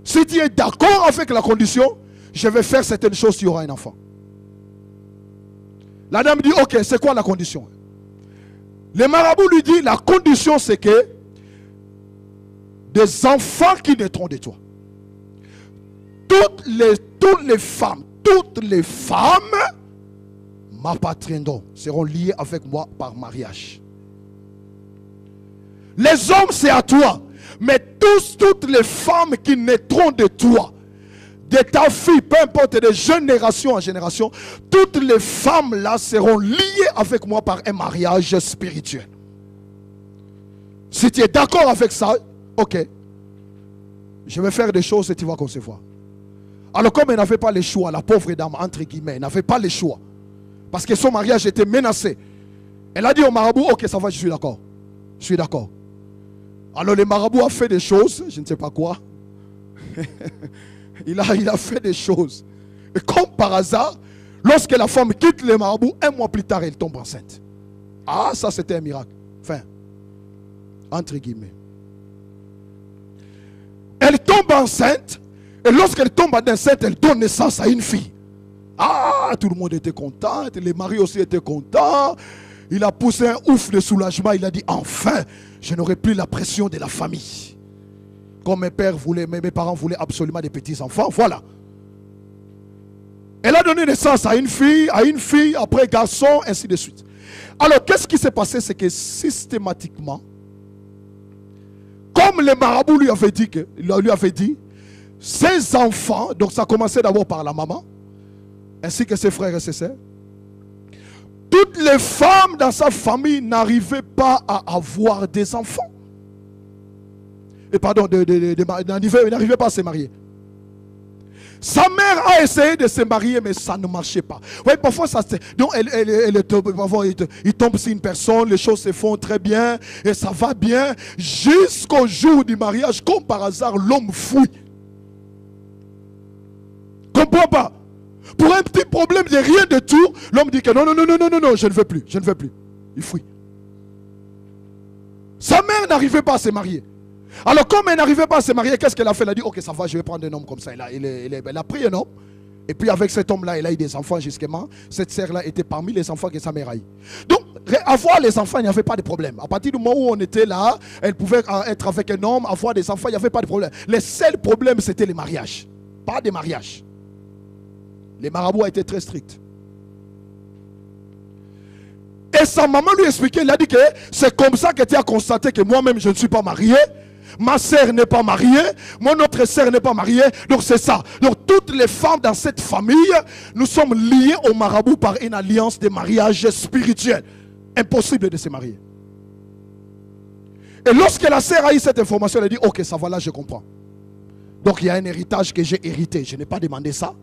Si tu es d'accord avec la condition, je vais faire certaines choses, tu auras un enfant. La dame dit, ok, c'est quoi la condition? Le marabout lui dit, la condition c'est que des enfants qui naîtront de toi. Toutes les femmes m'appartiendront, seront liées avec moi par mariage. Les hommes c'est à toi, mais toutes les femmes qui naîtront de toi, de ta fille, peu importe, de génération en génération, toutes les femmes là seront liées avec moi par un mariage spirituel. Si tu es d'accord avec ça, ok. Je vais faire des choses et tu vas concevoir. Alors comme elle n'avait pas le choix, la pauvre dame, entre guillemets, elle n'avait pas le choix. Parce que son mariage était menacé. Elle a dit au marabout, ok, ça va, je suis d'accord. Je suis d'accord. Alors le marabout a fait des choses, je ne sais pas quoi. il a fait des choses. Et comme par hasard, lorsque la femme quitte le marabout, un mois plus tard, elle tombe enceinte. Ah, ça c'était un miracle. Enfin, entre guillemets. Elle tombe enceinte. Et lorsqu'elle tombe enceinte, elle donne naissance à une fille. Ah, tout le monde était content. Les maris aussi étaient contents. Il a poussé un ouf de soulagement. Il a dit, enfin, je n'aurai plus la pression de la famille. Comme mes parents voulaient absolument des petits-enfants. Voilà. Elle a donné naissance à une fille, après garçon, ainsi de suite. Alors, qu'est-ce qui s'est passé? C'est que systématiquement, comme le marabout lui avait dit, ses enfants, donc ça commençait d'abord par la maman, ainsi que ses frères et ses sœurs, toutes les femmes dans sa famille n'arrivaient pas à avoir des enfants. Et pardon, n'arrivaient pas à se marier. Sa mère a essayé de se marier, mais ça ne marchait pas. Oui, parfois, donc il tombe sur une personne, les choses se font très bien, et ça va bien, jusqu'au jour du mariage, comme par hasard, l'homme fuit. Comprends pas? Pour un petit problème de rien de tout, l'homme dit que non, je ne veux plus, Il fuit. Sa mère n'arrivait pas à se marier. Alors comme elle n'arrivait pas à se marier, qu'est-ce qu'elle a fait? Elle a dit, ok, ça va, je vais prendre un homme comme ça. Elle a pris un homme. Et puis avec cet homme-là, elle a eu des enfants justement. Cette sœur-là était parmi les enfants que sa mère a eu. Donc, avoir les enfants, il n'y avait pas de problème. À partir du moment où on était là, elle pouvait être avec un homme, avoir des enfants, il n'y avait pas de problème. Le seul problème, c'était les mariages. Pas des mariages. Les marabouts a été très stricts. Et sa maman lui expliquait, il a dit que c'est comme ça que tu as constaté que moi-même je ne suis pas marié. Ma sœur n'est pas mariée, mon autre sœur n'est pas mariée, donc c'est ça. Donc toutes les femmes dans cette famille, nous sommes liées au marabout par une alliance de mariage spirituel. Impossible de se marier. Et lorsque la sœur a eu cette information, elle a dit, ok, ça va, là je comprends. Donc il y a un héritage que j'ai hérité, je n'ai pas demandé ça.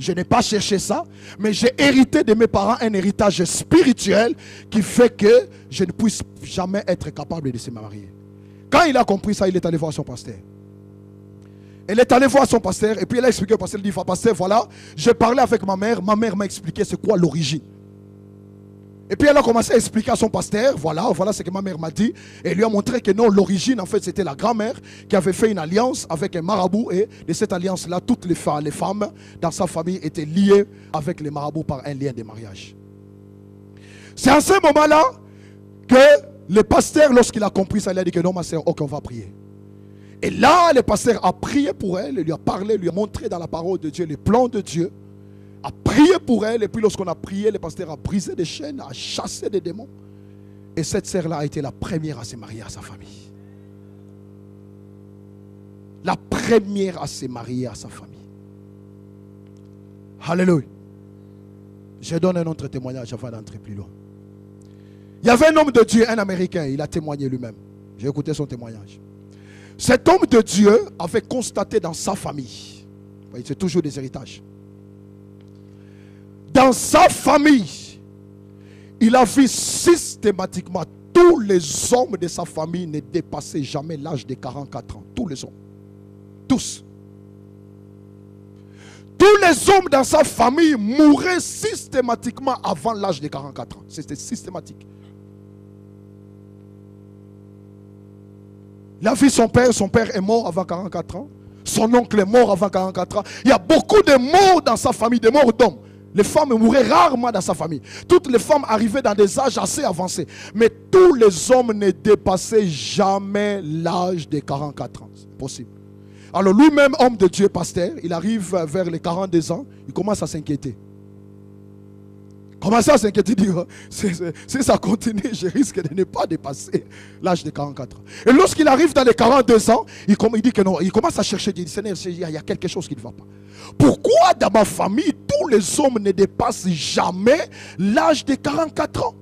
Je n'ai pas cherché ça, mais j'ai hérité de mes parents un héritage spirituel qui fait que je ne puisse jamais être capable de se marier. Quand il a compris ça, il est allé voir son pasteur. Elle est allée voir son pasteur et puis elle a expliqué au pasteur, il dit, pasteur, voilà, j'ai parlé avec ma mère m'a expliqué c'est quoi l'origine. Et puis elle a commencé à expliquer à son pasteur, voilà ce que ma mère m'a dit. Et lui a montré que non, l'origine en fait c'était la grand-mère qui avait fait une alliance avec un marabout. Et de cette alliance-là, toutes les femmes dans sa famille étaient liées avec les marabouts par un lien de mariage. C'est à ce moment-là que le pasteur, lorsqu'il a compris ça, il a dit que non ma soeur, ok, on va prier. Et là, le pasteur a prié pour elle, il lui a parlé, lui a montré dans la parole de Dieu les plans de Dieu. A prié pour elle, et puis lorsqu'on a prié, le pasteur a brisé des chaînes, a chassé des démons. Et cette sœur-là a été la première à se marier à sa famille. La première à se marier à sa famille. Alléluia. Je donne un autre témoignage avant d'entrer plus loin. Il y avait un homme de Dieu, un Américain, il a témoigné lui-même. J'ai écouté son témoignage. Cet homme de Dieu avait constaté dans sa famille, c'est toujours des héritages. Dans sa famille, il a vu systématiquement tous les hommes de sa famille ne dépassaient jamais l'âge de 44 ans. Tous les hommes. Tous. Tous les hommes dans sa famille mouraient systématiquement avant l'âge de 44 ans. C'était systématique. Il a vu son père est mort avant 44 ans. Son oncle est mort avant 44 ans. Il y a beaucoup de morts dans sa famille, des morts d'hommes. Les femmes mouraient rarement dans sa famille. Toutes les femmes arrivaient dans des âges assez avancés. Mais tous les hommes ne dépassaient jamais l'âge de 44 ans. C'est possible. Alors lui-même, homme de Dieu, pasteur, il arrive vers les 42 ans. Il commence à s'inquiéter. commençait à s'inquiéter, dire, si ça continue, je risque de ne pas dépasser l'âge de 44 ans. Et lorsqu'il arrive dans les 42 ans, il dit que non, il commence à chercher, il dit, Seigneur, il y a quelque chose qui ne va pas. Pourquoi dans ma famille, tous les hommes ne dépassent jamais l'âge de 44 ans?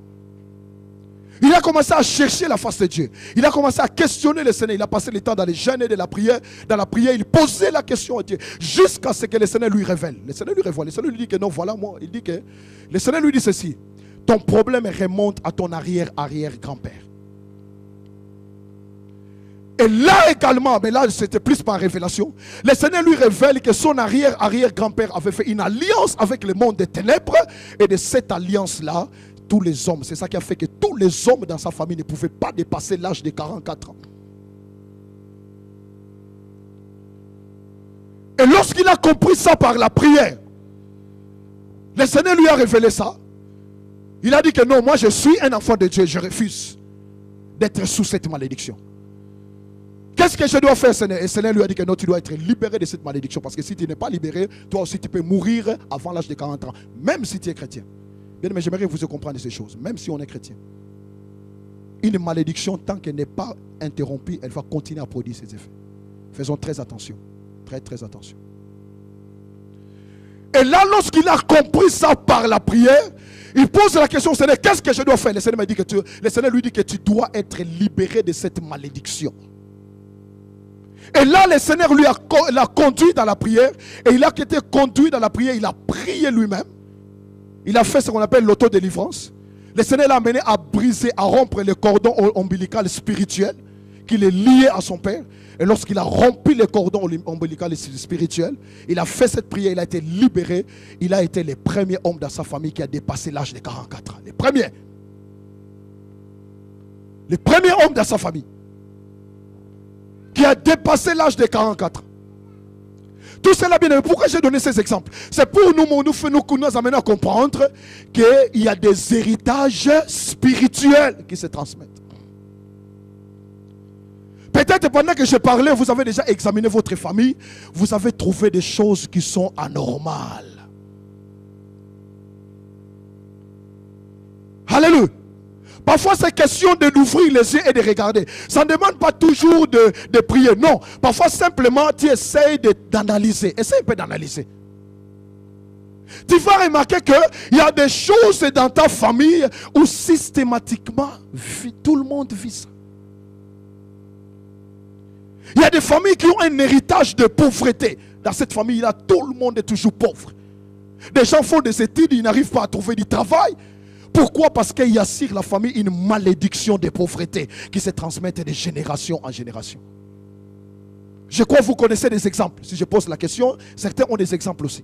Il a commencé à chercher la face de Dieu. Il a commencé à questionner le Seigneur. Il a passé le temps dans les jeûnes et de la prière. Dans la prière, il posait la question à Dieu jusqu'à ce que le Seigneur lui révèle. Le Seigneur lui révèle. Le Seigneur lui dit que non, voilà moi. Il dit que le Seigneur lui dit ceci: ton problème remonte à ton arrière-arrière-grand-père. Et là également, mais là c'était plus par révélation, le Seigneur lui révèle que son arrière-arrière-grand-père avait fait une alliance avec le monde des ténèbres. Et de cette alliance-là, tous les hommes, c'est ça qui a fait que tous les hommes dans sa famille ne pouvaient pas dépasser l'âge de 44 ans. Et lorsqu'il a compris ça par la prière, le Seigneur lui a révélé ça. Il a dit que non, moi je suis un enfant de Dieu, je refuse d'être sous cette malédiction. Qu'est-ce que je dois faire, Seigneur? Et le Seigneur lui a dit que non, tu dois être libéré de cette malédiction. Parce que si tu n'es pas libéré, toi aussi tu peux mourir avant l'âge de 40 ans, même si tu es chrétien. Bien, mais j'aimerais que vous compreniez ces choses, même si on est chrétien. Une malédiction, tant qu'elle n'est pas interrompue, elle va continuer à produire ses effets. Faisons très attention. Très, très attention. Et là, lorsqu'il a compris ça par la prière, il pose la question au Seigneur, qu'est-ce que je dois faire? Le Seigneur lui dit que tu dois être libéré de cette malédiction. Et là, le Seigneur l'a conduit dans la prière. Et il a été conduit dans la prière, il a prié lui-même. Il a fait ce qu'on appelle l'autodélivrance. Le Seigneur l'a amené à briser, à rompre le cordon ombilical spirituel qui est lié à son Père. Et lorsqu'il a rompu le cordon ombilical spirituel, il a fait cette prière, il a été libéré. Il a été le premier homme dans sa famille qui a dépassé l'âge de 44 ans. Le premier. Le premier homme dans sa famille qui a dépassé l'âge de 44 ans. Tout cela, bien aimé, pourquoi j'ai donné ces exemples? C'est pour nous amener à comprendre qu'il y a des héritages spirituels qui se transmettent. Peut-être pendant que je parlais, vous avez déjà examiné votre famille, vous avez trouvé des choses qui sont anormales. Alléluia. Parfois, c'est question de d'ouvrir les yeux et de regarder. Ça ne demande pas toujours de prier. Non. Parfois, simplement, tu essayes d'analyser. Essaye un peu d'analyser. Tu vas remarquer qu'il y a des choses dans ta famille où systématiquement, tout le monde vit ça. Il y a des familles qui ont un héritage de pauvreté. Dans cette famille-là, tout le monde est toujours pauvre. Des gens font des études, ils n'arrivent pas à trouver du travail. Pourquoi? Parce qu'il y a sur la famille une malédiction de pauvreté qui se transmet de génération en génération. Je crois que vous connaissez des exemples. Si je pose la question, certains ont des exemples aussi.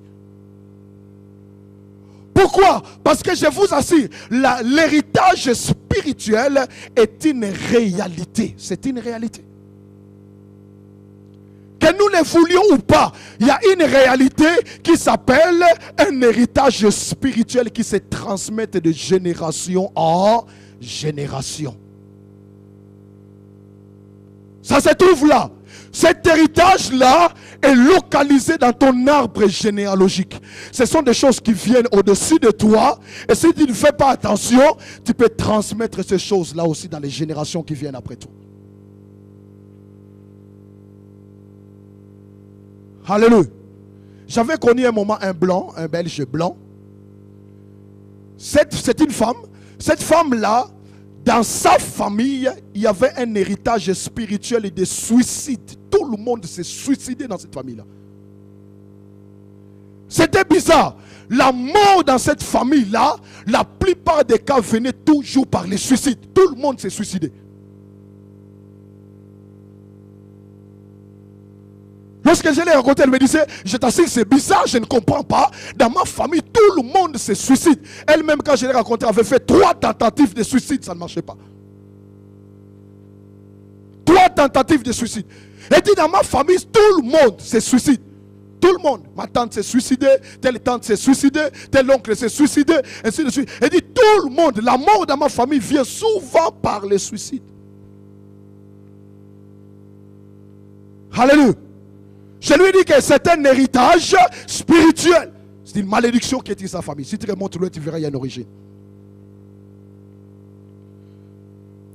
Pourquoi? Parce que je vous assure, l'héritage spirituel est une réalité. C'est une réalité. Que nous le voulions ou pas, il y a une réalité qui s'appelle un héritage spirituel qui se transmet de génération en génération. Ça se trouve là. Cet héritage-là est localisé dans ton arbre généalogique. Ce sont des choses qui viennent au-dessus de toi. Et si tu ne fais pas attention, tu peux transmettre ces choses-là aussi dans les générations qui viennent après toi. Alléluia. J'avais connu un moment un blanc, un belge blanc. C'est une femme. Cette femme-là, dans sa famille, il y avait un héritage spirituel et de suicide. Tout le monde s'est suicidé dans cette famille-là. C'était bizarre. La mort dans cette famille-là, la plupart des cas venaient toujours par les suicides. Tout le monde s'est suicidé. Lorsque je l'ai rencontré, elle me disait, je t'assure, c'est bizarre, je ne comprends pas. Dans ma famille, tout le monde se suicide. Elle-même, quand je l'ai rencontrée, avait fait 3 tentatives de suicide, ça ne marchait pas. 3 tentatives de suicide. Elle dit, dans ma famille, tout le monde se suicide. Tout le monde. Ma tante s'est suicidée, telle tante s'est suicidée, tel oncle s'est suicidé, ainsi de suite. Elle dit, tout le monde, la mort dans ma famille vient souvent par les suicides. Alléluia. Je lui dis que c'est un héritage spirituel. C'est une malédiction qui est dans sa famille. Si tu remontes loin, tu verras, il y a une origine.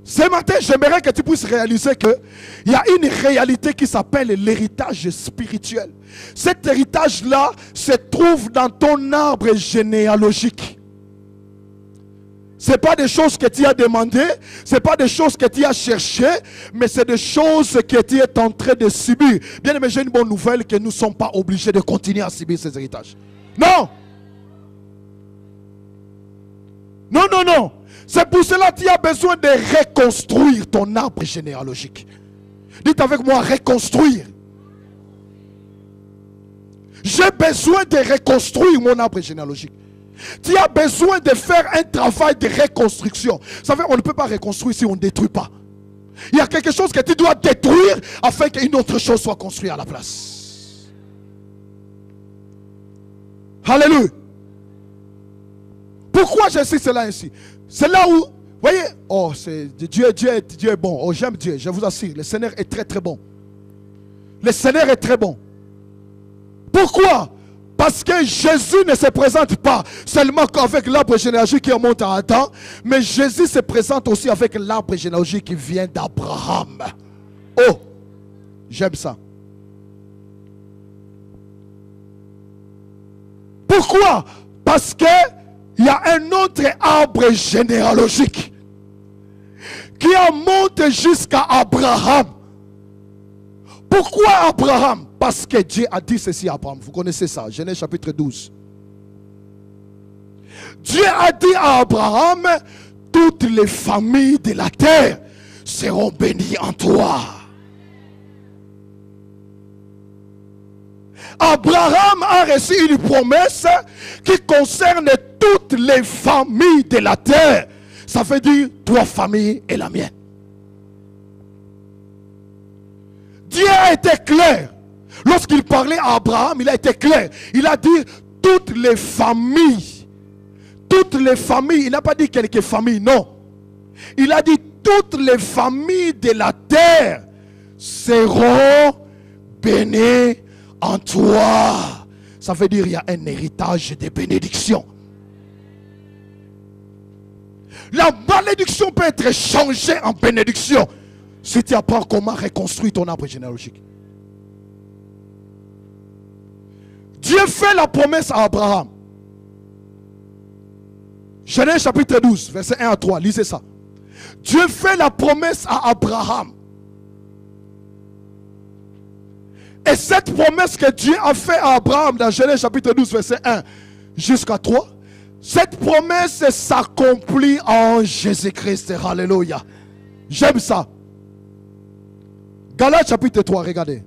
Ce matin, j'aimerais que tu puisses réaliser qu'il y a une réalité qui s'appelle l'héritage spirituel. Cet héritage-là se trouve dans ton arbre généalogique. Ce n'est pas des choses que tu as demandées, ce n'est pas des choses que tu as cherchées, mais c'est des choses que tu es en train de subir. Bien aimé, j'ai une bonne nouvelle, que nous ne sommes pas obligés de continuer à subir ces héritages. Non! Non, non, non! C'est pour cela que tu as besoin de reconstruire ton arbre généalogique. Dites avec moi, reconstruire. J'ai besoin de reconstruire mon arbre généalogique. Tu as besoin de faire un travail de reconstruction. Vous savez, on ne peut pas reconstruire si on ne détruit pas. Il y a quelque chose que tu dois détruire afin qu'une autre chose soit construite à la place. Alléluia. Pourquoi je sais cela ainsi? C'est là où, voyez, oh, Dieu est bon. Oh, j'aime Dieu, je vous assure. Le Seigneur est très très bon. Le Seigneur est très bon. Pourquoi? Parce que Jésus ne se présente pas seulement avec l'arbre généalogique qui remonte à Adam, mais Jésus se présente aussi avec l'arbre généalogique qui vient d'Abraham. Oh, j'aime ça. Pourquoi? Parce que il y a un autre arbre généalogique qui monte jusqu'à Abraham. Pourquoi Abraham? Parce que Dieu a dit ceci à Abraham. Vous connaissez ça, Genèse chapitre 12. Dieu a dit à Abraham, toutes les familles de la terre seront bénies en toi. Abraham a reçu une promesse qui concerne toutes les familles de la terre. Ça veut dire toi famille et la mienne. Dieu a été clair. Lorsqu'il parlait à Abraham, il a été clair. Il a dit toutes les familles. Toutes les familles. Il n'a pas dit quelques familles, non. Il a dit toutes les familles de la terre seront bénies en toi. Ça veut dire qu'il y a un héritage de bénédiction. La malédiction peut être changée en bénédiction si tu apprends comment reconstruire ton arbre généalogique. Dieu fait la promesse à Abraham. Genèse chapitre 12, verset 1 à 3. Lisez ça. Dieu fait la promesse à Abraham. Et cette promesse que Dieu a fait à Abraham dans Genèse chapitre 12, verset 1 jusqu'à 3, cette promesse s'accomplit en Jésus-Christ. Alléluia. J'aime ça. Galates chapitre 3, regardez.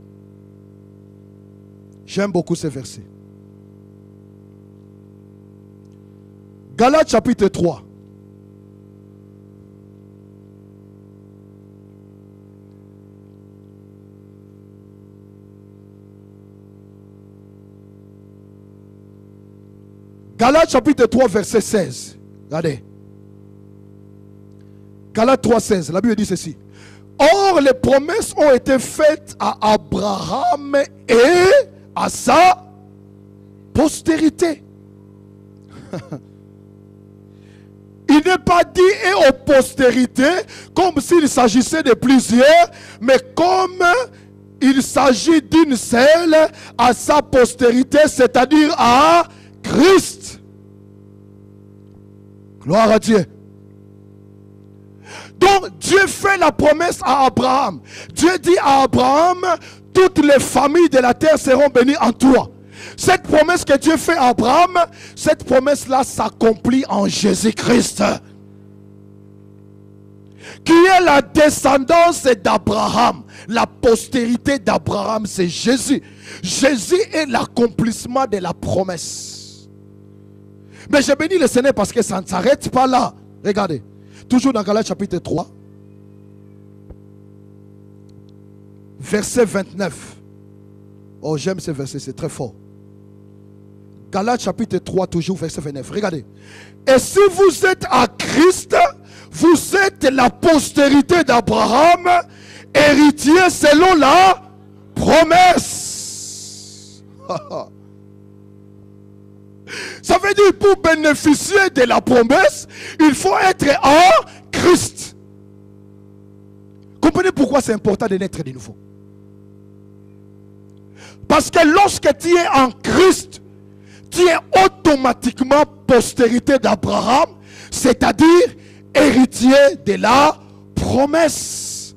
J'aime beaucoup ce verset. Galates chapitre 3. Galates chapitre 3 verset 16. Regardez. Galates 3 16. La Bible dit ceci. Or les promesses ont été faites à Abraham et à sa postérité. Il n'est pas dit et aux postérités comme s'il s'agissait de plusieurs, mais comme il s'agit d'une seule, à sa postérité, c'est-à-dire à Christ. Gloire à Dieu. Donc Dieu fait la promesse à Abraham. Dieu dit à Abraham, toutes les familles de la terre seront bénies en toi. Cette promesse que Dieu fait à Abraham, cette promesse-là s'accomplit en Jésus-Christ, qui est la descendance d'Abraham. La postérité d'Abraham, c'est Jésus. Jésus est l'accomplissement de la promesse. Mais je bénis le Seigneur parce que ça ne s'arrête pas là. Regardez, toujours dans Galates chapitre 3, verset 29. Oh, j'aime ce verset, c'est très fort. Galates chapitre 3, toujours verset 29. Regardez. Et si vous êtes à Christ, vous êtes la postérité d'Abraham, héritier selon la promesse. Ça veut dire pour bénéficier de la promesse, il faut être en Christ. Comprenez pourquoi c'est important de naître de nouveau. Parce que lorsque tu es en Christ, tu es automatiquement postérité d'Abraham, c'est-à-dire héritier de la promesse.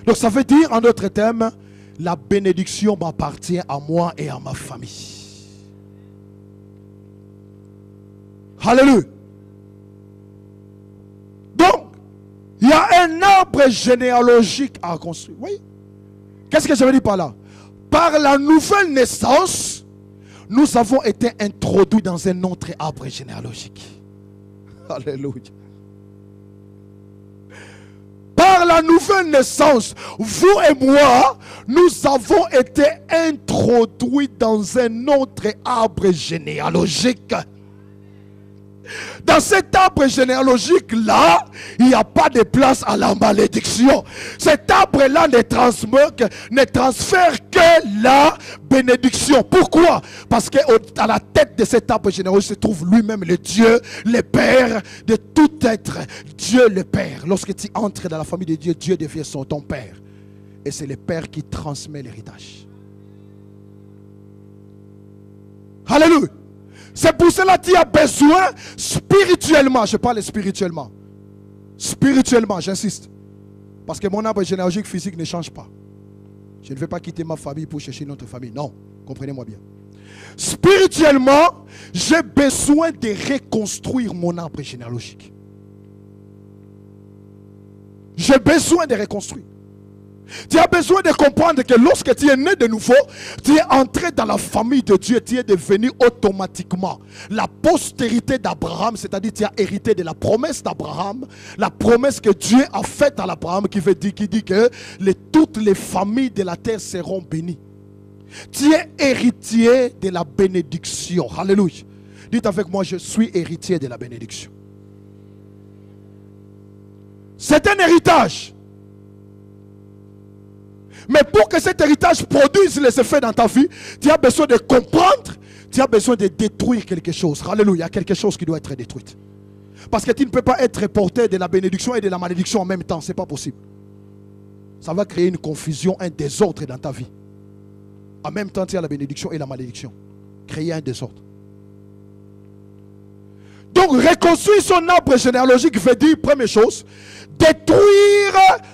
Donc ça veut dire en d'autres termes, la bénédiction m'appartient à moi et à ma famille. Alléluia. Donc, il y a un arbre généalogique à construire. Oui. Qu'est-ce que je veux dire par là? Par la nouvelle naissance, nous avons été introduits dans un autre arbre généalogique. Alléluia. Par la nouvelle naissance, vous et moi, nous avons été introduits dans un autre arbre généalogique. Dans cet arbre généalogique-là, il n'y a pas de place à la malédiction. Cet arbre-là ne transfère que la bénédiction. Pourquoi? Parce qu'à la tête de cet arbre généalogique se trouve lui-même le Dieu, le Père de tout être. Dieu le Père. Lorsque tu entres dans la famille de Dieu, Dieu devient ton Père. Et c'est le Père qui transmet l'héritage. Alléluia. C'est pour cela que tu as besoin spirituellement. Je parle spirituellement. Spirituellement, j'insiste. Parce que mon arbre généalogique physique ne change pas. Je ne vais pas quitter ma famille pour chercher une autre famille. Non, comprenez-moi bien. Spirituellement, j'ai besoin de reconstruire mon arbre généalogique. J'ai besoin de reconstruire. Tu as besoin de comprendre que lorsque tu es né de nouveau, tu es entré dans la famille de Dieu, tu es devenu automatiquement la postérité d'Abraham, c'est-à-dire tu as hérité de la promesse d'Abraham, la promesse que Dieu a faite à l'Abraham qui dit que toutes les familles de la terre seront bénies. Tu es héritier de la bénédiction. Alléluia. Dites avec moi, je suis héritier de la bénédiction. C'est un héritage. Mais pour que cet héritage produise les effets dans ta vie, tu as besoin de comprendre, tu as besoin de détruire quelque chose. Alléluia, il y a quelque chose qui doit être détruit. Parce que tu ne peux pas être porteur de la bénédiction et de la malédiction en même temps, ce n'est pas possible. Ça va créer une confusion, un désordre dans ta vie. En même temps, tu as la bénédiction et la malédiction. Créer un désordre. Donc, reconstruire son arbre généalogique veut dire, première chose, détruire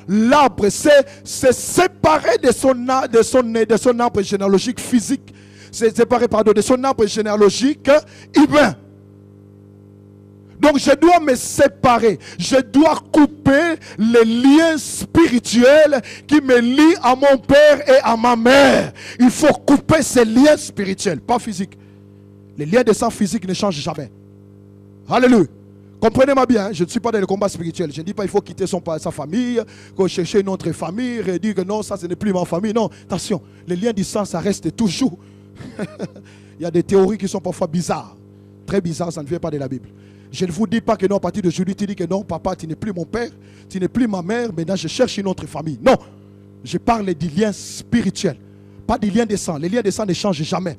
l'arbre, c'est séparer de son arbre généalogique physique, c'est séparer, de son arbre généalogique humain. Donc je dois me séparer, je dois couper les liens spirituels qui me lient à mon père et à ma mère. Il faut couper ces liens spirituels, pas physiques. Les liens de sang physique ne changent jamais. Alléluia. Comprenez-moi bien, je ne suis pas dans le combat spirituel. Je ne dis pas qu'il faut quitter sa famille, chercher une autre famille, et dire que non, ça ce n'est plus ma famille. Non, attention, les liens du sang, ça reste toujours. Il y a des théories qui sont parfois bizarres. Très bizarres, ça ne vient pas de la Bible. Je ne vous dis pas que non, à partir d'aujourd'hui, tu dis que non, papa, tu n'es plus mon père, tu n'es plus ma mère, maintenant je cherche une autre famille. Non, je parle du lien spirituel, pas du lien de sang. Les liens de sang ne changent jamais.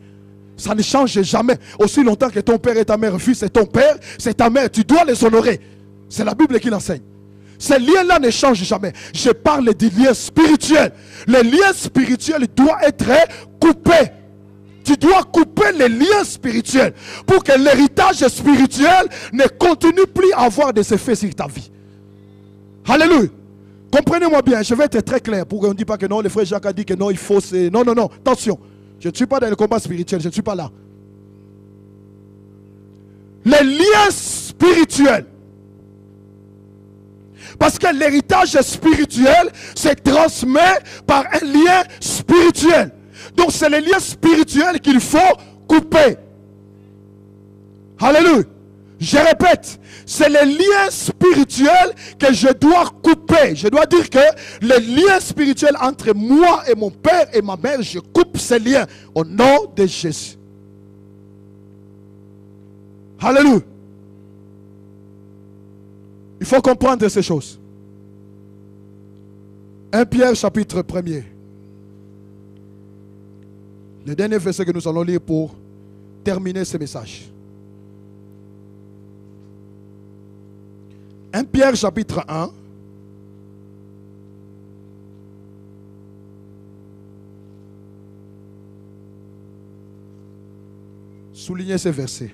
Ça ne change jamais. Aussi longtemps que ton père et ta mère refusent, c'est ton père, c'est ta mère. Tu dois les honorer. C'est la Bible qui l'enseigne. Ces liens-là ne changent jamais. Je parle du lien spirituel. Le lien spirituel doit être coupé. Tu dois couper les liens spirituels pour que l'héritage spirituel ne continue plus à avoir des effets sur ta vie. Alléluia. Comprenez-moi bien, je vais être très clair pour qu'on ne dise pas que non, le frère Jacques a dit que non, il faut... Non, non, non, attention. Je ne suis pas dans le combat spirituel, je ne suis pas là. Les liens spirituels. Parce que l'héritage spirituel se transmet par un lien spirituel. Donc c'est les liens spirituels qu'il faut couper. Alléluia. Je répète, c'est les liens spirituels que je dois couper. Je dois dire que les liens spirituels entre moi et mon père et ma mère, je coupe ces liens au nom de Jésus. Alléluia. Il faut comprendre ces choses. 1 Pierre chapitre 1er. Le dernier verset que nous allons lire pour terminer ce message. 1 Pierre chapitre 1. Soulignez ces versets.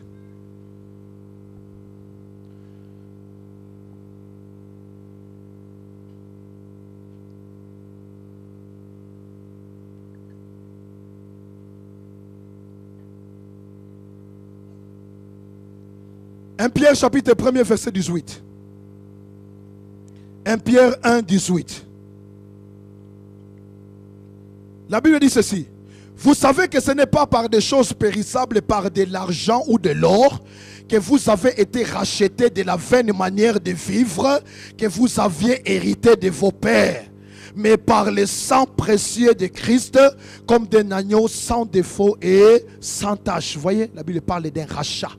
Un Pierre chapitre 1er verset 18. 1 Pierre 1, 18. La Bible dit ceci. Vous savez que ce n'est pas par des choses périssables, par de l'argent ou de l'or, que vous avez été rachetés de la vaine manière de vivre que vous aviez hérité de vos pères, mais par le sang précieux de Christ, comme d'un agneau sans défaut et sans tache. Vous voyez, la Bible parle d'un rachat.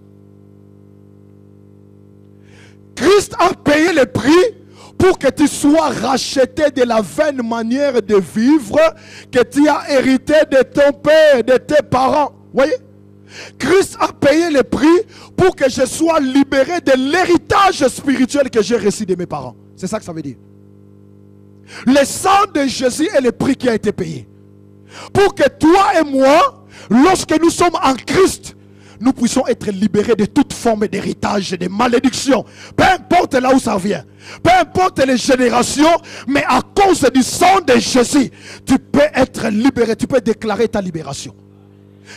Christ a payé le prix pour que tu sois racheté de la vaine manière de vivre que tu as hérité de ton père, de tes parents. Voyez? Christ a payé le prix pour que je sois libéré de l'héritage spirituel que j'ai reçu de mes parents. C'est ça que ça veut dire. Le sang de Jésus est le prix qui a été payé. Pour que toi et moi, lorsque nous sommes en Christ, nous puissions être libérés de toute forme d'héritage, de malédiction. Peu importe là où ça vient. Peu importe les générations. Mais à cause du sang de Jésus, tu peux être libéré. Tu peux déclarer ta libération.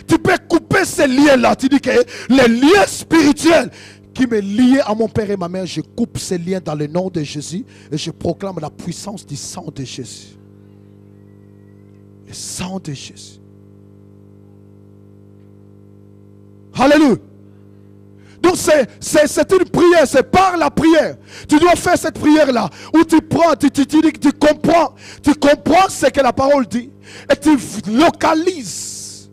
Tu peux couper ces liens-là. Tu dis que les liens spirituels qui me liaient à mon père et ma mère, je coupe ces liens dans le nom de Jésus. Et je proclame la puissance du sang de Jésus. Le sang de Jésus. Alléluia. Donc c'est une prière, c'est par la prière. Tu dois faire cette prière-là, où tu prends, tu comprends ce que la parole dit. Et tu localises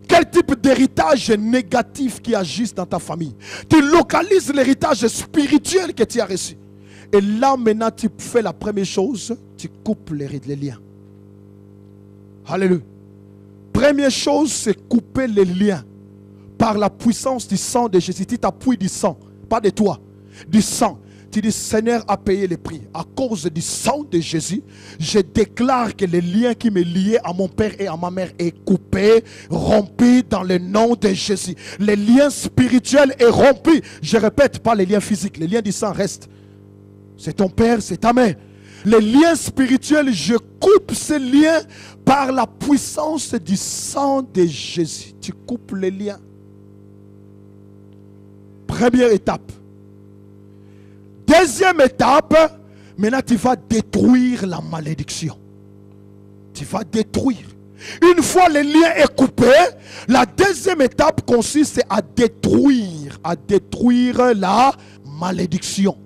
quel type d'héritage négatif qui agisse dans ta famille. Tu localises l'héritage spirituel que tu as reçu. Et là maintenant tu fais la première chose, tu coupes les liens. Alléluia. Première chose, c'est couper les liens. Par la puissance du sang de Jésus. Tu t'appuies du sang, pas de toi, du sang. Tu dis, Seigneur a payé le prix. À cause du sang de Jésus, je déclare que le lien qui me liait à mon père et à ma mère est coupé, rompu dans le nom de Jésus. Le lien spirituel est rompu. Je répète, pas les liens physiques. Les liens du sang restent. C'est ton père, c'est ta mère. Les liens spirituels, je coupe ces liens par la puissance du sang de Jésus. Tu coupes les liens. Première étape. Deuxième étape, maintenant tu vas détruire la malédiction. Tu vas détruire. Une fois le lien est coupé, la deuxième étape consiste à détruire la malédiction.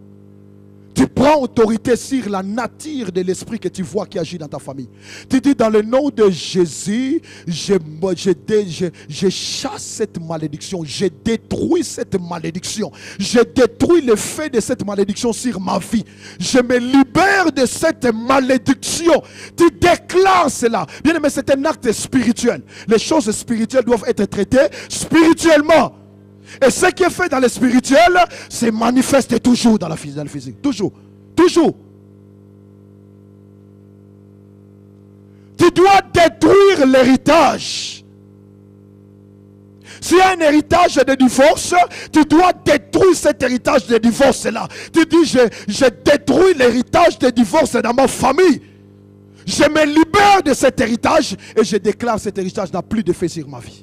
Tu prends autorité sur la nature de l'esprit que tu vois qui agit dans ta famille. Tu dis dans le nom de Jésus, je chasse cette malédiction. Je détruis cette malédiction. Je détruis l'effet de cette malédiction sur ma vie. Je me libère de cette malédiction. Tu déclares cela. Bien aimé, c'est un acte spirituel. Les choses spirituelles doivent être traitées spirituellement. Et ce qui est fait dans le spirituel se manifeste toujours dans le physique. Toujours. Toujours. Tu dois détruire l'héritage. S'il y a un héritage de divorce, tu dois détruire cet héritage de divorce-là. Tu dis, je détruis l'héritage de divorce dans ma famille. Je me libère de cet héritage et je déclare cet héritage n'a plus d'effet sur ma vie.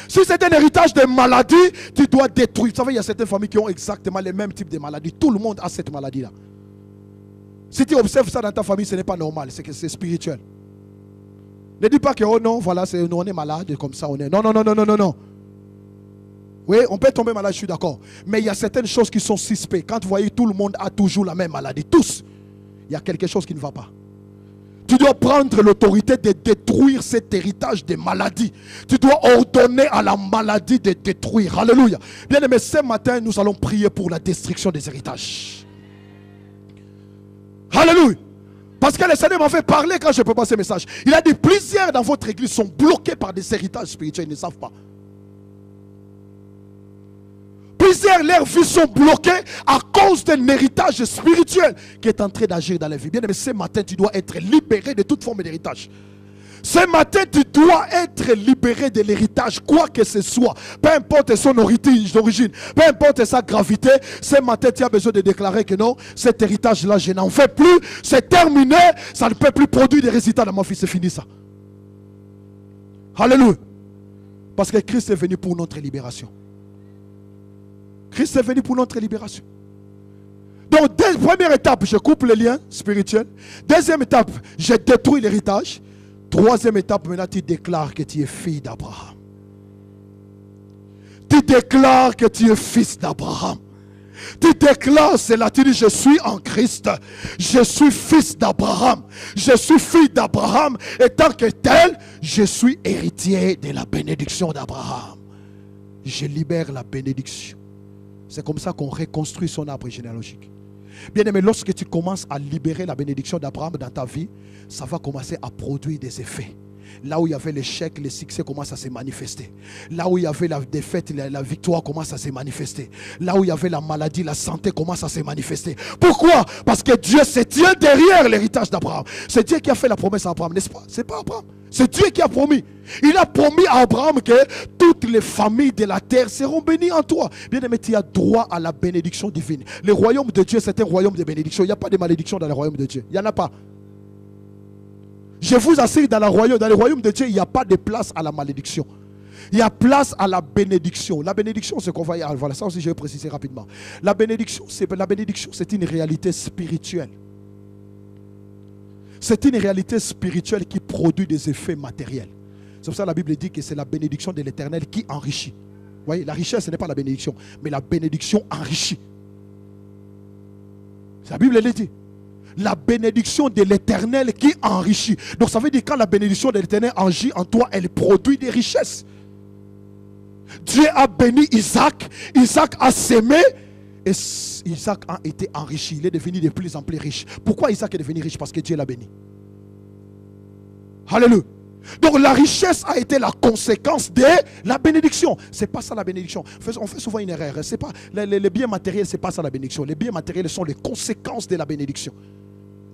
Si c'est un héritage de maladie, tu dois détruire. Vous savez, il y a certaines familles qui ont exactement le même type de maladie. Tout le monde a cette maladie-là. Si tu observes ça dans ta famille, ce n'est pas normal, c'est que c'est spirituel. Ne dis pas que, oh non, voilà, nous on est malade, comme ça on est. Non, non, non, non, non, non, non. Oui, on peut tomber malade, je suis d'accord. Mais il y a certaines choses qui sont suspectes. Quand vous voyez tout le monde a toujours la même maladie, tous, il y a quelque chose qui ne va pas. Tu dois prendre l'autorité de détruire cet héritage de maladie. Tu dois ordonner à la maladie de détruire. Alléluia. Bien aimé, ce matin, nous allons prier pour la destruction des héritages. Alléluia. Parce que le Seigneur m'a fait parler quand je prépare ce message. Il a dit, plusieurs dans votre église sont bloqués par des héritages spirituels. Ils ne savent pas. Plusieurs, leurs vies sont bloquées à cause d'un héritage spirituel qui est en train d'agir dans la vie. Bien aimé, ce matin, tu dois être libéré de toute forme d'héritage. Ce matin, tu dois être libéré de l'héritage, quoi que ce soit. Peu importe son origine, peu importe sa gravité. Ce matin, tu as besoin de déclarer que non, cet héritage-là, je n'en fais plus. C'est terminé. Ça ne peut plus produire des résultats dans ma vie. C'est fini ça. Alléluia. Parce que Christ est venu pour notre libération. Christ est venu pour notre libération. Donc, première étape, je coupe le lien spirituel. Deuxième étape, je détruis l'héritage. Troisième étape, maintenant tu déclares que tu es fille d'Abraham. Tu déclares que tu es fils d'Abraham. Tu déclares cela, tu dis je suis en Christ. Je suis fils d'Abraham. Je suis fille d'Abraham. Et tant que tel, je suis héritier de la bénédiction d'Abraham. Je libère la bénédiction. C'est comme ça qu'on reconstruit son arbre généalogique. Bien aimé, lorsque tu commences à libérer la bénédiction d'Abraham dans ta vie, ça va commencer à produire des effets. Là où il y avait l'échec, le succès commence à se manifester. Là où il y avait la défaite, la victoire commence à se manifester. Là où il y avait la maladie, la santé commence à se manifester. Pourquoi? Parce que Dieu se tient derrière l'héritage d'Abraham. C'est Dieu qui a fait la promesse à Abraham, n'est-ce pas? C'est pas Abraham. C'est Dieu qui a promis. Il a promis à Abraham que toutes les familles de la terre seront bénies en toi. Bien aimé, tu as droit à la bénédiction divine. Le royaume de Dieu, c'est un royaume de bénédiction. Il n'y a pas de malédiction dans le royaume de Dieu. Il n'y en a pas. Je vous assure, dans le royaume de Dieu, il n'y a pas de place à la malédiction. Il y a place à la bénédiction. La bénédiction, c'est qu'on va y aller. Voilà, ça aussi je vais préciser rapidement. La bénédiction, c'est une réalité spirituelle. C'est une réalité spirituelle qui produit des effets matériels. C'est pour ça que la Bible dit que c'est la bénédiction de l'Éternel qui enrichit. Vous voyez, la richesse, ce n'est pas la bénédiction, mais la bénédiction enrichit. La Bible le dit. La bénédiction de l'Éternel qui enrichit. Donc ça veut dire que quand la bénédiction de l'Éternel agit en toi, elle produit des richesses. Dieu a béni Isaac. Isaac a semé. Et Isaac a été enrichi. Il est devenu de plus en plus riche. Pourquoi Isaac est devenu riche? Parce que Dieu l'a béni. Alléluia. Donc la richesse a été la conséquence de la bénédiction. C'est pas ça la bénédiction. On fait souvent une erreur. C'est pas les biens matériels, c'est pas ça la bénédiction. Les biens matériels sont les conséquences de la bénédiction.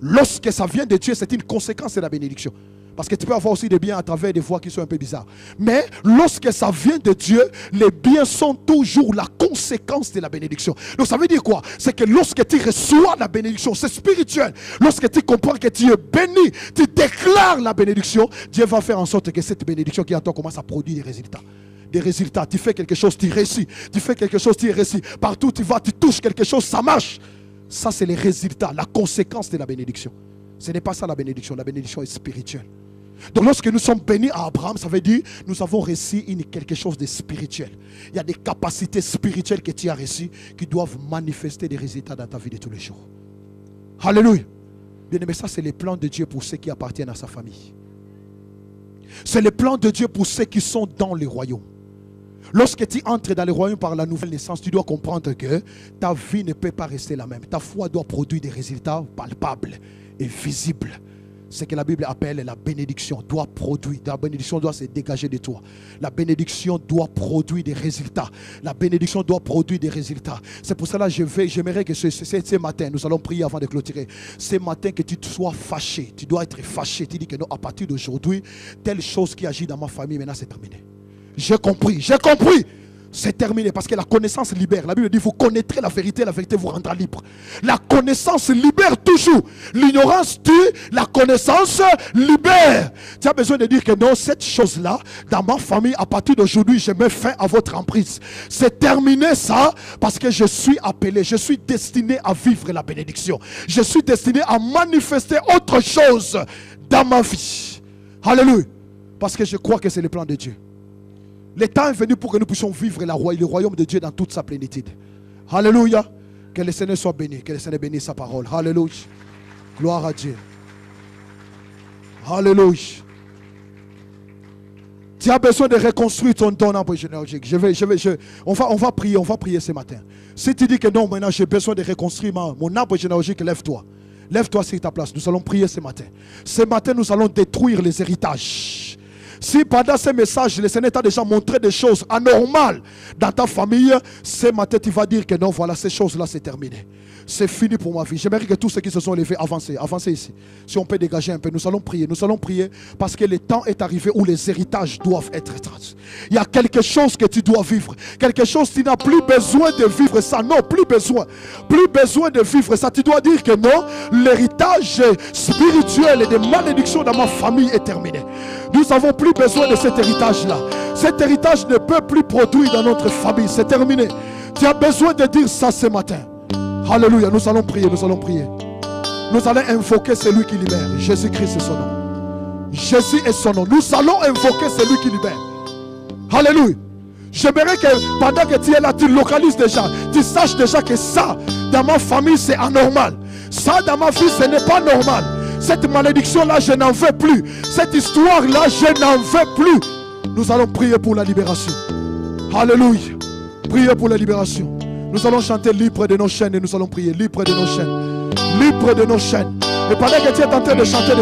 Lorsque ça vient de Dieu, c'est une conséquence de la bénédiction. Parce que tu peux avoir aussi des biens à travers des voies qui sont un peu bizarres. Mais lorsque ça vient de Dieu, les biens sont toujours la conséquence de la bénédiction. Donc ça veut dire quoi? C'est que lorsque tu reçois la bénédiction, c'est spirituel. Lorsque tu comprends que tu es béni, tu déclares la bénédiction, Dieu va faire en sorte que cette bénédiction qui est en toi commence à produire des résultats. Des résultats. Tu fais quelque chose, tu réussis. Tu fais quelque chose, tu réussis. Partout où tu vas, tu touches quelque chose, ça marche. Ça, c'est les résultats, la conséquence de la bénédiction. Ce n'est pas ça la bénédiction. La bénédiction est spirituelle. Donc lorsque nous sommes bénis à Abraham, ça veut dire nous avons reçu quelque chose de spirituel. Il y a des capacités spirituelles que tu as reçues qui doivent manifester des résultats dans ta vie de tous les jours. Alléluia. Bien aimé, ça c'est le plan de Dieu pour ceux qui appartiennent à sa famille. C'est le plan de Dieu pour ceux qui sont dans le royaume. Lorsque tu entres dans le royaume par la nouvelle naissance, tu dois comprendre que ta vie ne peut pas rester la même. Ta foi doit produire des résultats palpables et visibles. Ce que la Bible appelle la bénédiction doit produire. La bénédiction doit se dégager de toi. La bénédiction doit produire des résultats. La bénédiction doit produire des résultats. C'est pour cela que j'aimerais que ce matin, nous allons prier avant de clôturer. Ce matin que tu sois fâché. Tu dois être fâché. Tu dis que non, à partir d'aujourd'hui, telle chose qui agit dans ma famille, maintenant c'est terminé. J'ai compris. C'est terminé parce que la connaissance libère. La Bible dit vous connaîtrez la vérité vous rendra libre. La connaissance libère toujours. L'ignorance tue, la connaissance libère. Tu as besoin de dire que non, cette chose-là, dans ma famille, à partir d'aujourd'hui, je mets fin à votre emprise. C'est terminé ça parce que je suis appelé, je suis destiné à vivre la bénédiction. Je suis destiné à manifester autre chose dans ma vie. Alléluia. Parce que je crois que c'est le plan de Dieu. Le temps est venu pour que nous puissions vivre le royaume de Dieu dans toute sa plénitude. Alléluia. Que le Seigneur soit béni. Que le Seigneur bénisse sa parole. Alléluia. Gloire à Dieu. Alléluia. Tu as besoin de reconstruire ton arbre généalogique. On va prier ce matin. Si tu dis que non, maintenant j'ai besoin de reconstruire mon arbre généalogique, lève-toi. Lève-toi sur ta place. Nous allons prier ce matin. Ce matin, nous allons détruire les héritages. Si pendant ces messages, le Seigneur t'a déjà montré des choses anormales dans ta famille, ce matin tu vas dire que non, voilà, ces choses-là c'est terminé. C'est fini pour ma vie. J'aimerais que tous ceux qui se sont levés avancent ici. Si on peut dégager un peu, nous allons prier parce que le temps est arrivé où les héritages doivent être trans. Il y a quelque chose que tu dois vivre, quelque chose tu n'as plus besoin de vivre ça. Non, plus besoin de vivre ça. Tu dois dire que non, l'héritage spirituel et des malédictions dans ma famille est terminé. Nous n'avons plus besoin de cet héritage-là. Cet héritage ne peut plus produire dans notre famille. C'est terminé. Tu as besoin de dire ça ce matin. Alléluia, nous allons prier. Nous allons invoquer celui qui libère. Jésus-Christ est son nom. Jésus est son nom. Nous allons invoquer celui qui libère. Alléluia. J'aimerais que pendant que tu es là, tu localises déjà. Tu saches déjà que ça, dans ma famille, c'est anormal. Ça, dans ma vie, ce n'est pas normal. Cette malédiction-là, je n'en veux plus. Cette histoire-là, je n'en veux plus. Nous allons prier pour la libération. Alléluia. Priez pour la libération. Nous allons chanter libre de nos chaînes et nous allons prier libre de nos chaînes. Libre de nos chaînes. Et pendant que tu es en train de chanter